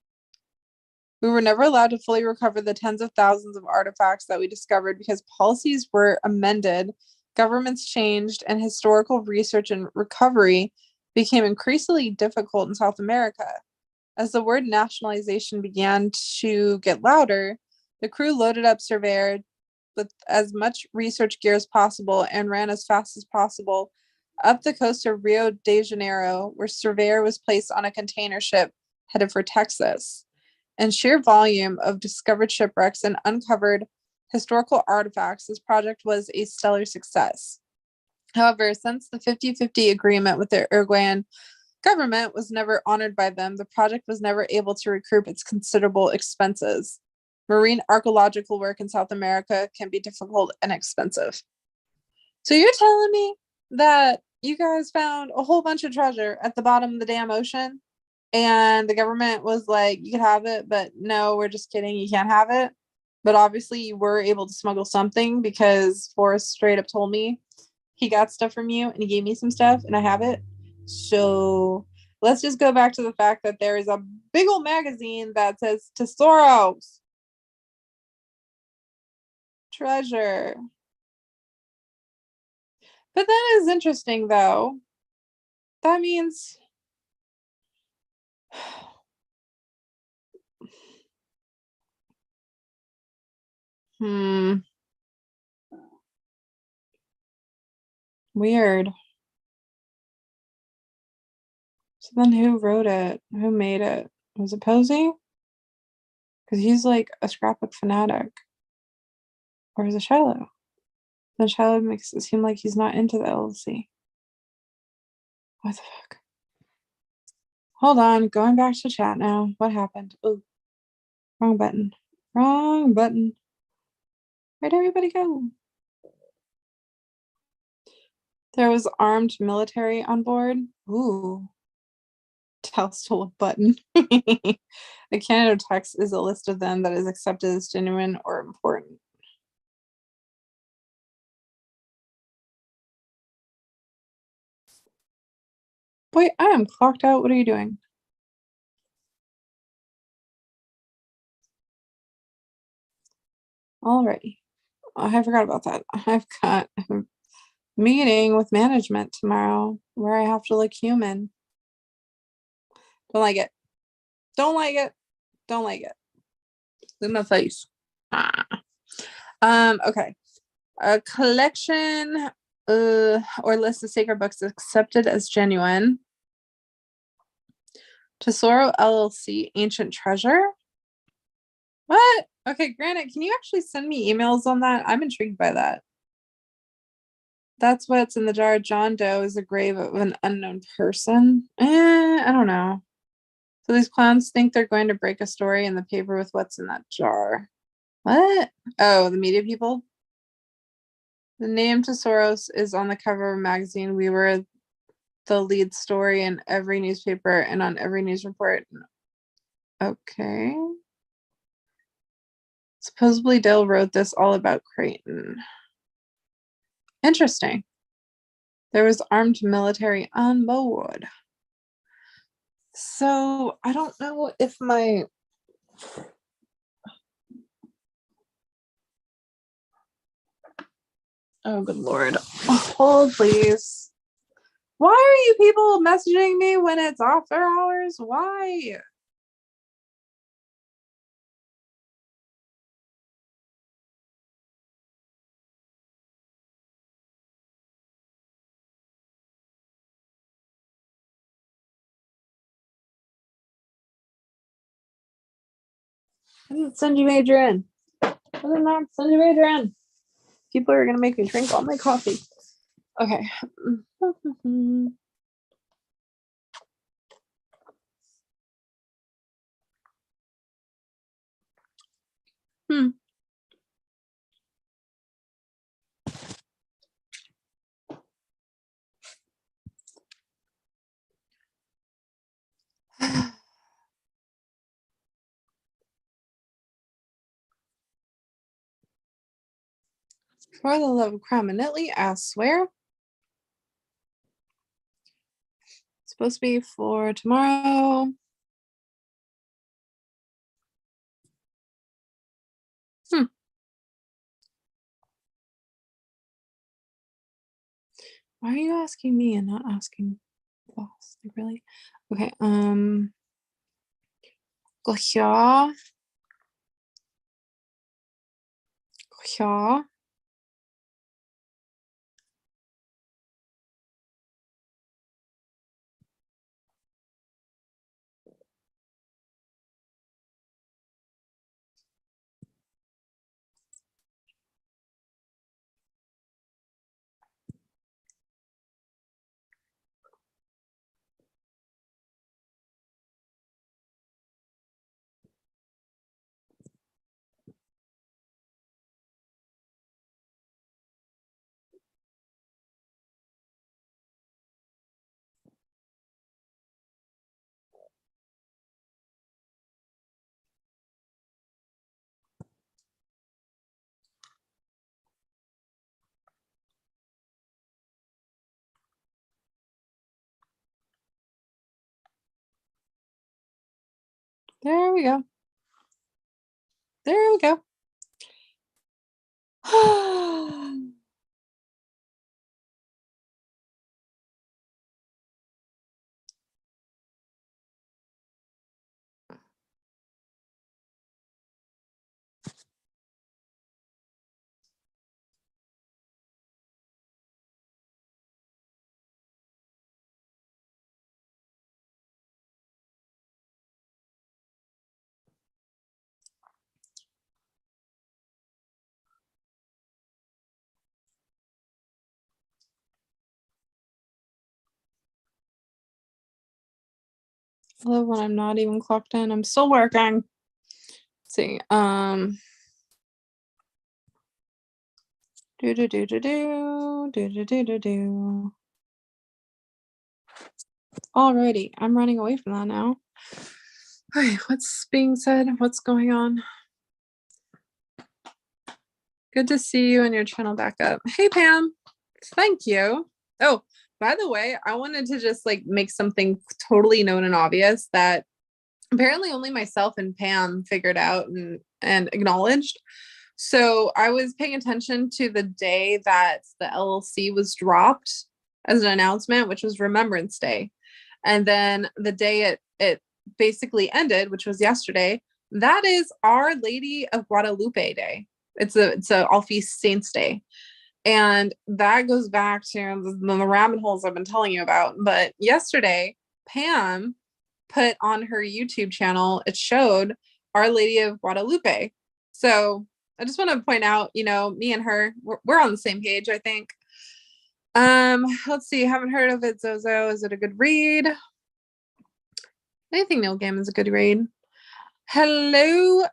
We were never allowed to fully recover the tens of thousands of artifacts that we discovered because policies were amended, governments changed, and historical research and recovery became increasingly difficult in South America. As the word nationalization began to get louder, the crew loaded up Surveyor with as much research gear as possible and ran as fast as possible up the coast of Rio de Janeiro, where Surveyor was placed on a container ship headed for Texas. And sheer volume of discovered shipwrecks and uncovered historical artifacts, this project was a stellar success. However, since the 50-50 agreement with the Uruguayan government was never honored by them, the project was never able to recoup its considerable expenses. Marine archaeological work in South America can be difficult and expensive. So you're telling me that you guys found a whole bunch of treasure at the bottom of the damn ocean and the government was like, you can have it, but no, we're just kidding, you can't have it. But obviously you were able to smuggle something because Forrest straight up told me he got stuff from you and he gave me some stuff and I have it. So let's just go back to the fact that there is a big old magazine that says Tesoros treasure. But that is interesting though. That means weird. So then who wrote it? Who made it? Was it Posey? Because he's like a scrapbook fanatic. Or is it Shiloh? Then Shiloh makes it seem like he's not into the LLC. What the fuck? Hold on, going back to chat now. What happened? Oh, wrong button. Wrong button. Where'd everybody go? There was armed military on board. Ooh. Tell stole a button. A candidate text is a list of them that is accepted as genuine or important. Wait, I am clocked out. What are you doing? Alrighty. Oh, I forgot about that. I've got a meeting with management tomorrow where I have to look human. Don't like it. Don't like it. Don't like it. Look at my face. Ah. Okay. A collection or list of sacred books accepted as genuine. Tesoro LLC, Ancient Treasure. What? Okay, Granite, can you actually send me emails on that? I'm intrigued by that. That's what's in the jar. John Doe is a grave of an unknown person. I don't know. So these clowns think they're going to break a story in the paper with what's in that jar. What? Oh, the media people? The name Tesoros is on the cover of a magazine. We were the lead story in every newspaper and on every news report. Okay. Supposedly Dale wrote this all about Creighton. Interesting. There was armed military on board. So I don't know if my oh good lord. Hold please. Why are you people messaging me when it's after hours? Why? I didn't send you Adrian. I did not send you Adrian. People are gonna make me drink all my coffee. Okay. Hmm. For the love of crime and Italy, I swear. It's supposed to be for tomorrow. Why are you asking me and not asking boss? Like really? Okay, go here. Go here. There we go. There we go. I love when I'm not even clocked in. I'm still working. Let's see. Do do do do do do do do do do. Alrighty, I'm running away from that now. Alright, what's being said? What's going on? Good to see you and your channel back up. Hey Pam, thank you. Oh, by the way, I wanted to just like make something totally known and obvious that apparently only myself and Pam figured out and acknowledged. So I was paying attention to the day that the LLC was dropped as an announcement, which was Remembrance Day. And then the day it basically ended, which was yesterday, that is Our Lady of Guadalupe Day. It's a All Feast Saints Day. And that goes back to the rabbit holes I've been telling you about. But yesterday, Pam put on her YouTube channel, it showed Our Lady of Guadalupe. So I just want to point out, me and her, we're on the same page, I think. Let's see. Haven't heard of it, Zozo. Is it a good read? Anything Neil Gaiman is a good read. Hello,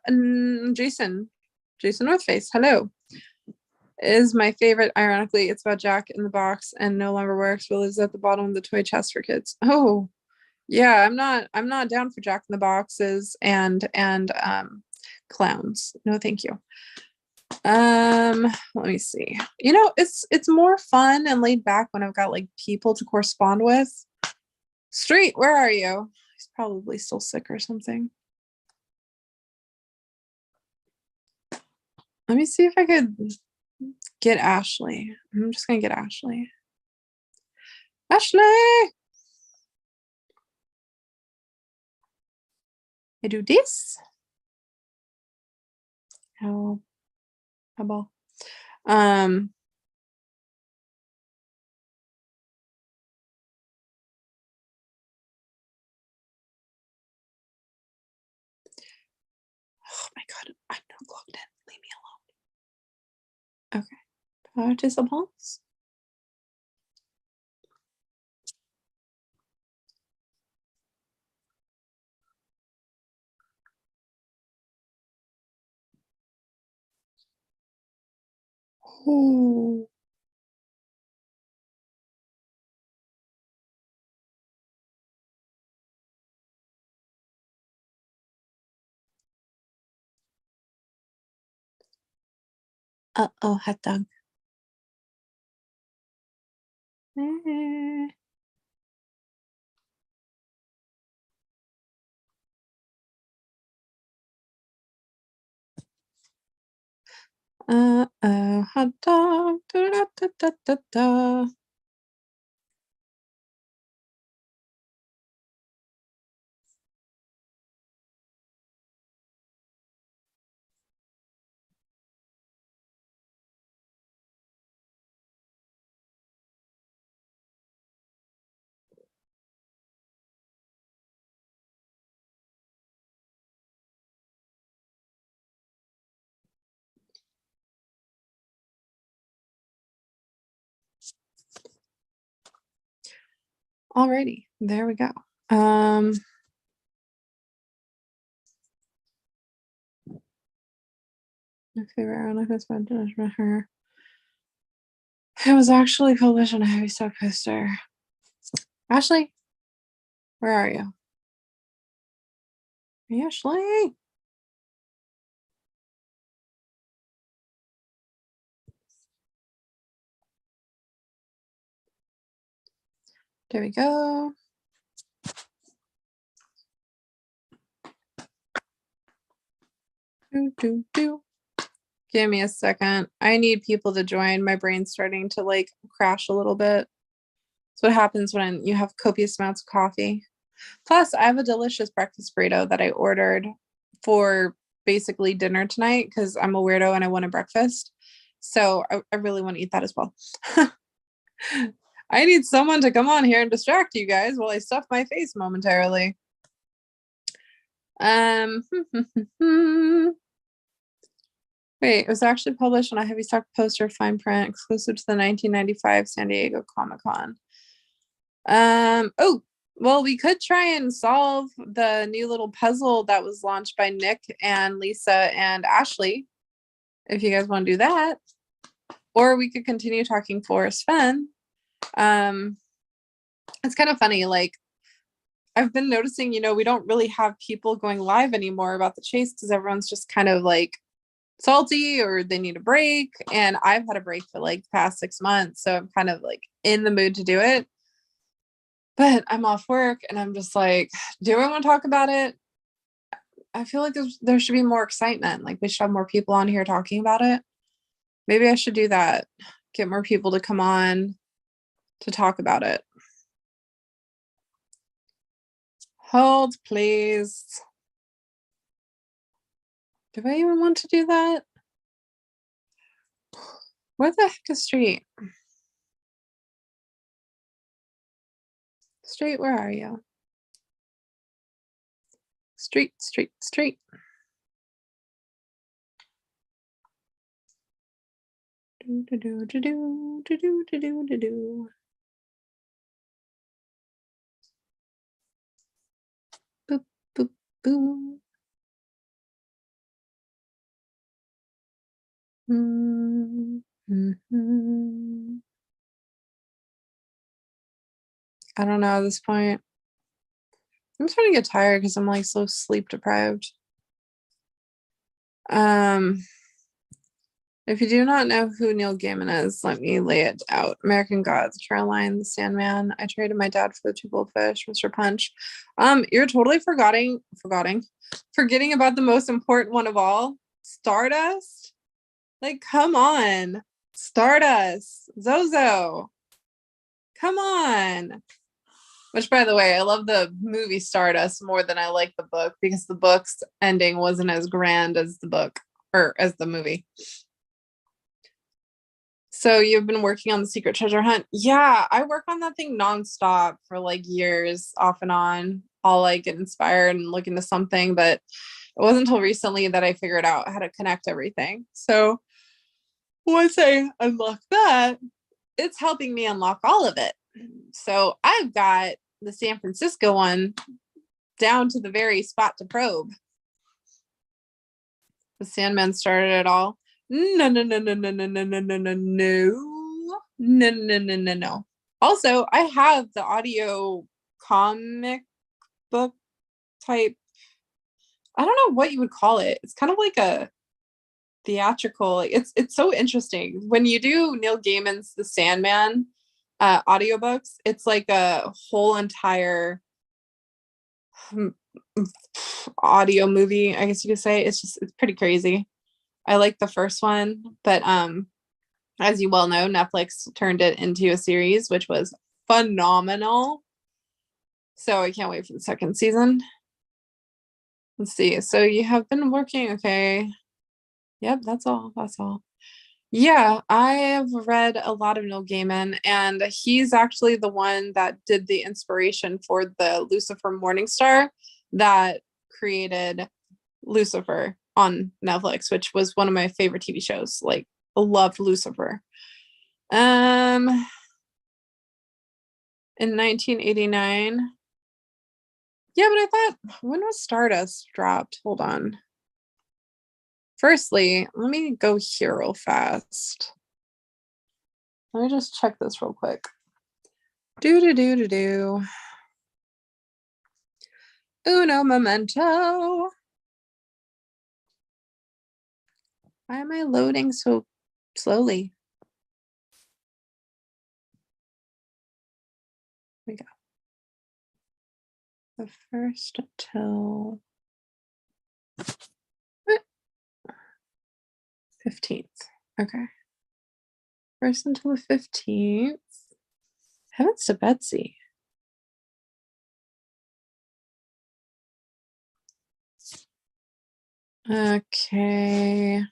Jason. Jason Northface. Hello. Is my favorite. Ironically, it's about Jack in the Box and no longer works. Will is at the bottom of the toy chest for kids. Oh, yeah. I'm not down for Jack in the Boxes and clowns. No, thank you. Let me see. It's more fun and laid back when I've got like people to correspond with. Street, where are you? He's probably still sick or something. Let me see if I could get Ashley. I'm just gonna get Ashley. Ashley! I do this. How about oh my god, I'm not logged in. Leave me alone. Okay. Participants. Oh. Uh-oh, hot dog. Uh-oh, hot dog. Da, da, da, da, da, da. Alrighty, there we go. My favorite airline has been judgment her. It was actually published on a heavy stock poster. Ashley, where are you? Ashley. There we go. Give me a second. I need people to join. My brain's starting to like crash a little bit. That's what happens when you have copious amounts of coffee. Plus, I have a delicious breakfast burrito that I ordered for basically dinner tonight because I'm a weirdo and I want a breakfast. So I really want to eat that as well. I need someone to come on here and distract you guys while I stuff my face momentarily. Wait, it was actually published on a heavy stock poster fine print exclusive to the 1995 San Diego Comic-Con. Oh, well, we could try and solve the new little puzzle that was launched by Nick and Lisa and Ashley, if you guys want to do that. Or we could continue talking Forrest Fenn. It's kind of funny, like, I've been noticing, we don't really have people going live anymore about the chase because everyone's just kind of like salty or they need a break. And I've had a break for like the past 6 months. So I'm kind of like in the mood to do it. But I'm off work and I'm just like, do I want to talk about it? I feel like there should be more excitement. Like we should have more people on here talking about it. Maybe I should do that. Get more people to come on to talk about it. Hold, please. Do I even want to do that? Where the heck is Street? Street, where are you? Street. Boop, boop, boop. I don't know at this point. I'm starting to get tired because I'm like so sleep deprived. If you do not know who Neil Gaiman is, let me lay it out. American Gods, Caroline, The Sandman. I traded my dad for the two goldfish, Mr. Punch. You're totally forgetting about the most important one of all, Stardust. Like, come on, Stardust, Zozo. Come on. Which, by the way, I love the movie Stardust more than I like the book because the book's ending wasn't as grand as the book or as the movie. So you've been working on the Secret Treasure Hunt? Yeah, I work on that thing nonstop for like years, off and on. I'll like get inspired and look into something, but it wasn't until recently that I figured out how to connect everything. So once I unlock that, it's helping me unlock all of it. So I've got the San Francisco one down to the very spot to probe. The Sandman started it all. No. Also, I have the audio comic book type. I don't know what you would call it. It's kind of like a theatrical. It's so interesting. When you do Neil Gaiman's The Sandman audiobooks, it's like a whole entire audio movie, I guess you could say. It's pretty crazy. I like the first one, but as you well know, Netflix turned it into a series, which was phenomenal. So I can't wait for the second season. Let's see. So you have been working, okay. Yep, that's all. Yeah, I have read a lot of Neil Gaiman, and he's actually the one that did the inspiration for the Lucifer Morningstar that created Lucifer on Netflix, which was one of my favorite TV shows. Like, I loved Lucifer. In 1989. Yeah, but I thought, when was Stardust dropped? Hold on. Firstly, let me go here real fast. Let me just check this real quick. Uno momento. Why am I loading so slowly? Here we go. The first till 15th. Okay. 1st until the 15th. Heavens to Betsy. Okay.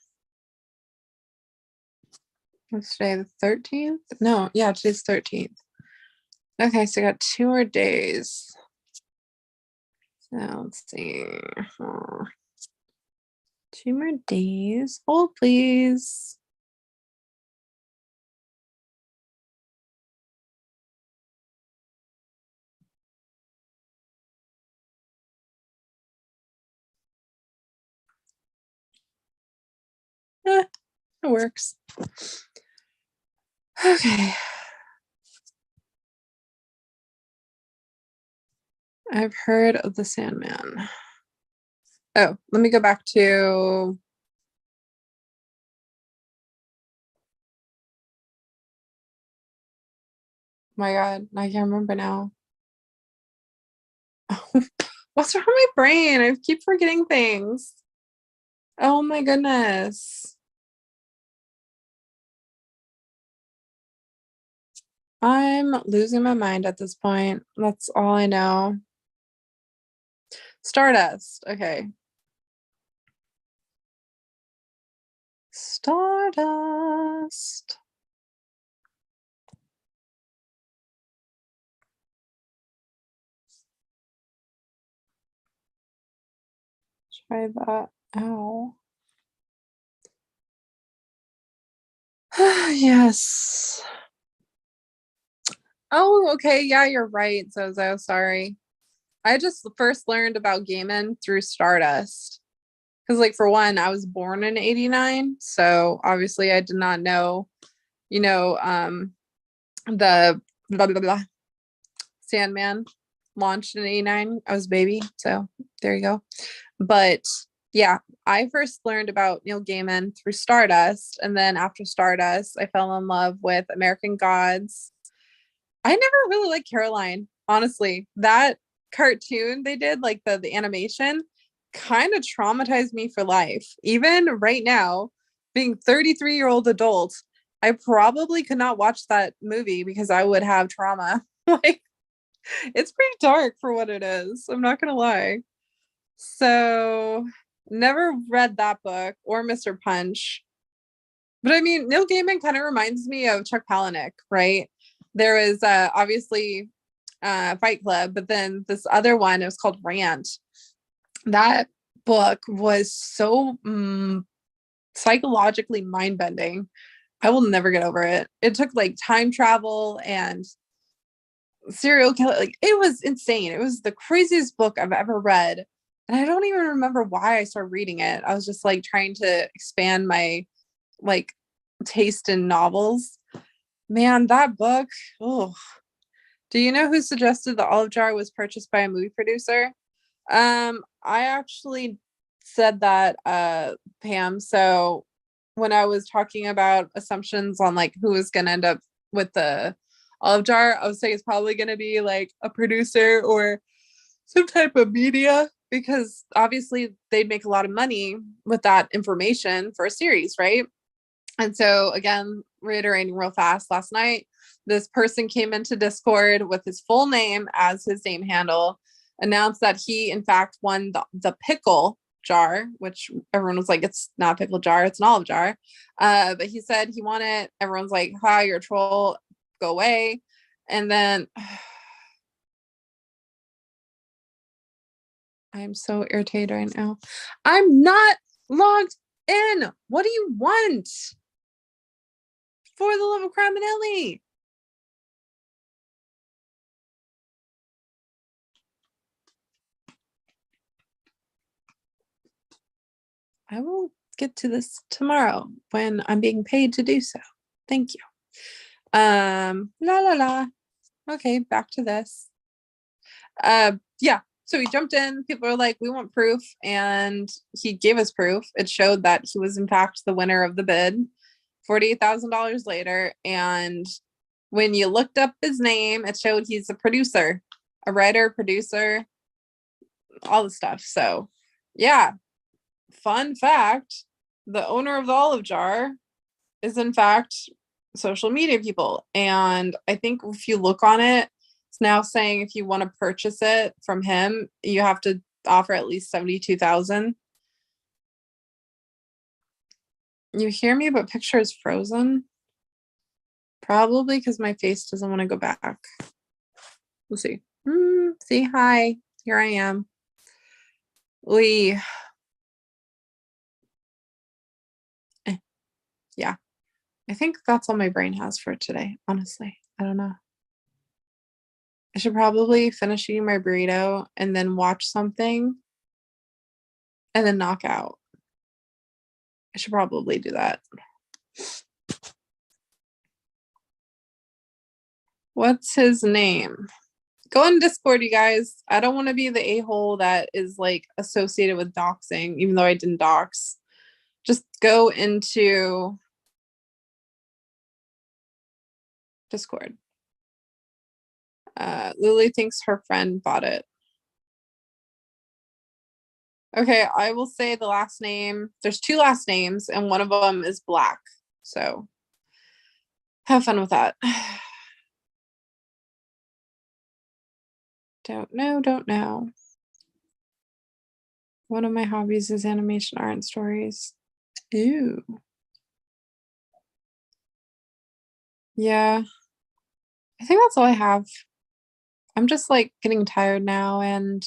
What's today? The 13th? No, yeah, today's 13th. Okay, so I got 2 more days. So let's see. 2 more days. Hold, please. It works. Okay. I've heard of the Sandman. Oh, let me go back to my God, I can't remember now. What's wrong with my brain? I keep forgetting things. Oh my goodness. I'm losing my mind at this point. That's all I know. Stardust. Okay. Stardust. Try that out. Yes. Oh, okay. Yeah, you're right, Zozo. Sorry. I just first learned about Gaiman through Stardust. Because, like, for one, I was born in 89. So obviously I did not know, the blah, blah, blah, Sandman launched in 89. I was a baby. So there you go. But yeah, I first learned about Neil Gaiman through Stardust. And then after Stardust, I fell in love with American Gods. I never really liked Caroline, honestly. That cartoon they did, like the animation, kind of traumatized me for life. Even right now, being 33-year-old adult, I probably could not watch that movie because I would have trauma. Like, it's pretty dark for what it is. I'm not gonna lie. So never read that book or Mr. Punch. But I mean, Neil Gaiman kind of reminds me of Chuck Palahniuk, right? There is obviously Fight Club, but then this other one, it was called Rant. That book was so psychologically mind bending. I will never get over it. It took like time travel and serial killer. Like, it was insane. It was the craziest book I've ever read. And I don't even remember why I started reading it. I was just like trying to expand my like taste in novels. Man, that book. Oh, do you know who suggested the olive jar was purchased by a movie producer? I actually said that, Pam. So when I was talking about assumptions on like who was gonna end up with the olive jar, I was saying it's probably gonna be like a producer or some type of media because obviously they'd make a lot of money with that information for a series, right? And so, again, reiterating real fast, last night, this person came into Discord with his full name as his name handle, announced that he, in fact, won the pickle jar, which everyone was like, it's not a pickle jar, it's an olive jar. But he said he won it. Everyone's like, hi, you're a troll, go away. And then I'm so irritated right now. I'm not logged in. What do you want? For the love of Craminelli. I will get to this tomorrow when I'm being paid to do so. Thank you. La la la. Okay, back to this. Yeah. So he jumped in. People were like, "We want proof," and he gave us proof. It showed that he was in fact the winner of the bid. $48,000 later, and when you looked up his name, it showed he's a producer, a writer, producer, all the stuff. So, yeah. Fun fact. the owner of the olive jar is in fact social media people. And I think if you look on it, it's now saying if you want to purchase it from him, you have to offer at least 72,000. You hear me, but picture is frozen. Probably because my face doesn't want to go back. We'll see. See, hi. Here I am. Yeah. I think that's all my brain has for today, honestly. I don't know. I should probably finish eating my burrito and then watch something and then knock out. I should probably do that. What's his name? Go on Discord, you guys. I don't want to be the a-hole that is like associated with doxing, even though I didn't dox. Just go into Discord. Lily thinks her friend bought it. Okay, I will say the last name. There's 2 last names, and one of them is Black. So have fun with that. Don't know. One of my hobbies is animation art and stories. Ew. Yeah. I think that's all I have. I'm just like getting tired now and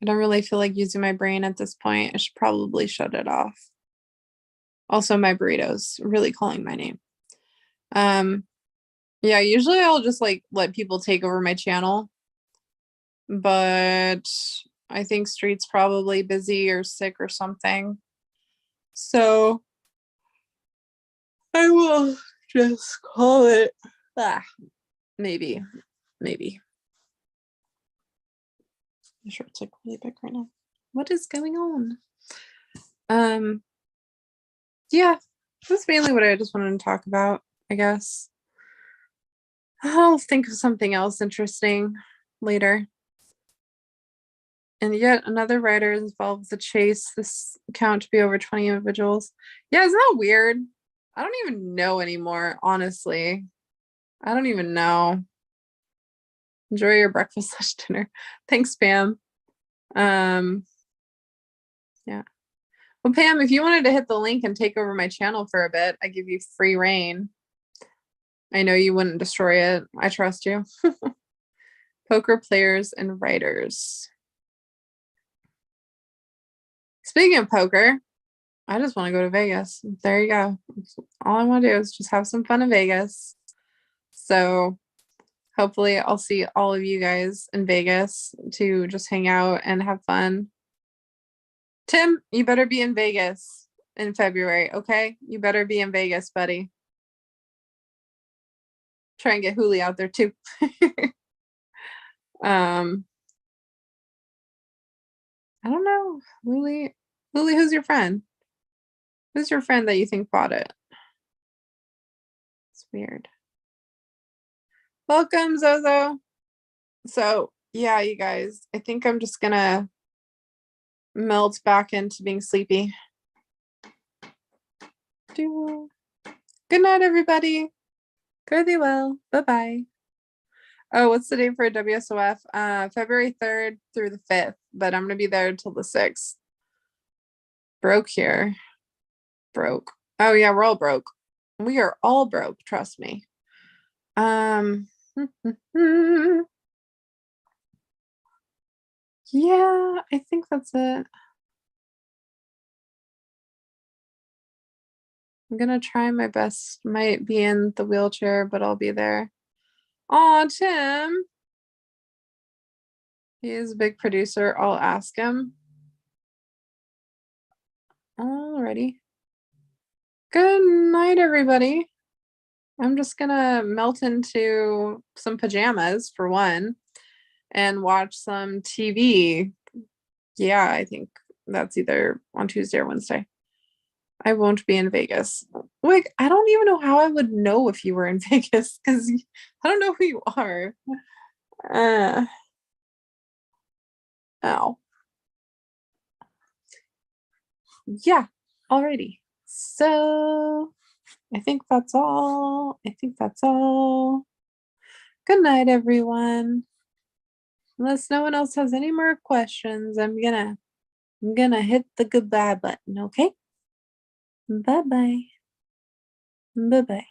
I don't really feel like using my brain at this point. I should probably shut it off. Also, my burrito's really calling my name. Yeah, usually I'll just like let people take over my channel. But I think Street's probably busy or sick or something. So I will just call it. Maybe. My shirt's like really big right now. What is going on? Yeah, that's mainly what I just wanted to talk about, I guess. I'll think of something else interesting later. And yet another writer is involved with the chase. This count to be over 20 individuals. Yeah, isn't that weird? I don't even know anymore, honestly. I don't even know. Enjoy your breakfast / dinner. Thanks, Pam. Yeah. Well, Pam, if you wanted to hit the link and take over my channel for a bit, I give you free reign. I know you wouldn't destroy it. I trust you. Poker players and writers. Speaking of poker, I just want to go to Vegas. There you go. All I want to do is just have some fun in Vegas. So hopefully I'll see all of you guys in Vegas to just hang out and have fun. Tim, you better be in Vegas in February, okay? You better be in Vegas, buddy. Try and get Huli out there too. I don't know. Huli, who's your friend? Who's your friend that you think bought it? It's weird. Welcome, Zozo. So yeah, you guys, I think I'm just gonna melt back into being sleepy. Good night, everybody. Fare thee well. Bye-bye. Oh, what's the date for WSOF? February 3rd through the 5th, but I'm gonna be there until the 6th. Broke here. Broke. Oh yeah, we're all broke. We are all broke, trust me. Yeah, I think that's it. I'm gonna try my best. Might be in the wheelchair, but I'll be there. Aw, Tim. He is a big producer. I'll ask him. Alrighty. Good night, everybody. I'm just gonna melt into some pajamas for one and watch some TV. Yeah, I think that's either on Tuesday or Wednesday. I won't be in Vegas. Like, I don't even know how I would know if you were in Vegas because I don't know who you are. Ow. Yeah, alrighty. So I think that's all. I think that's all. Good night, everyone. Unless no one else has any more questions, I'm gonna hit the goodbye button, okay? Bye bye. Bye bye.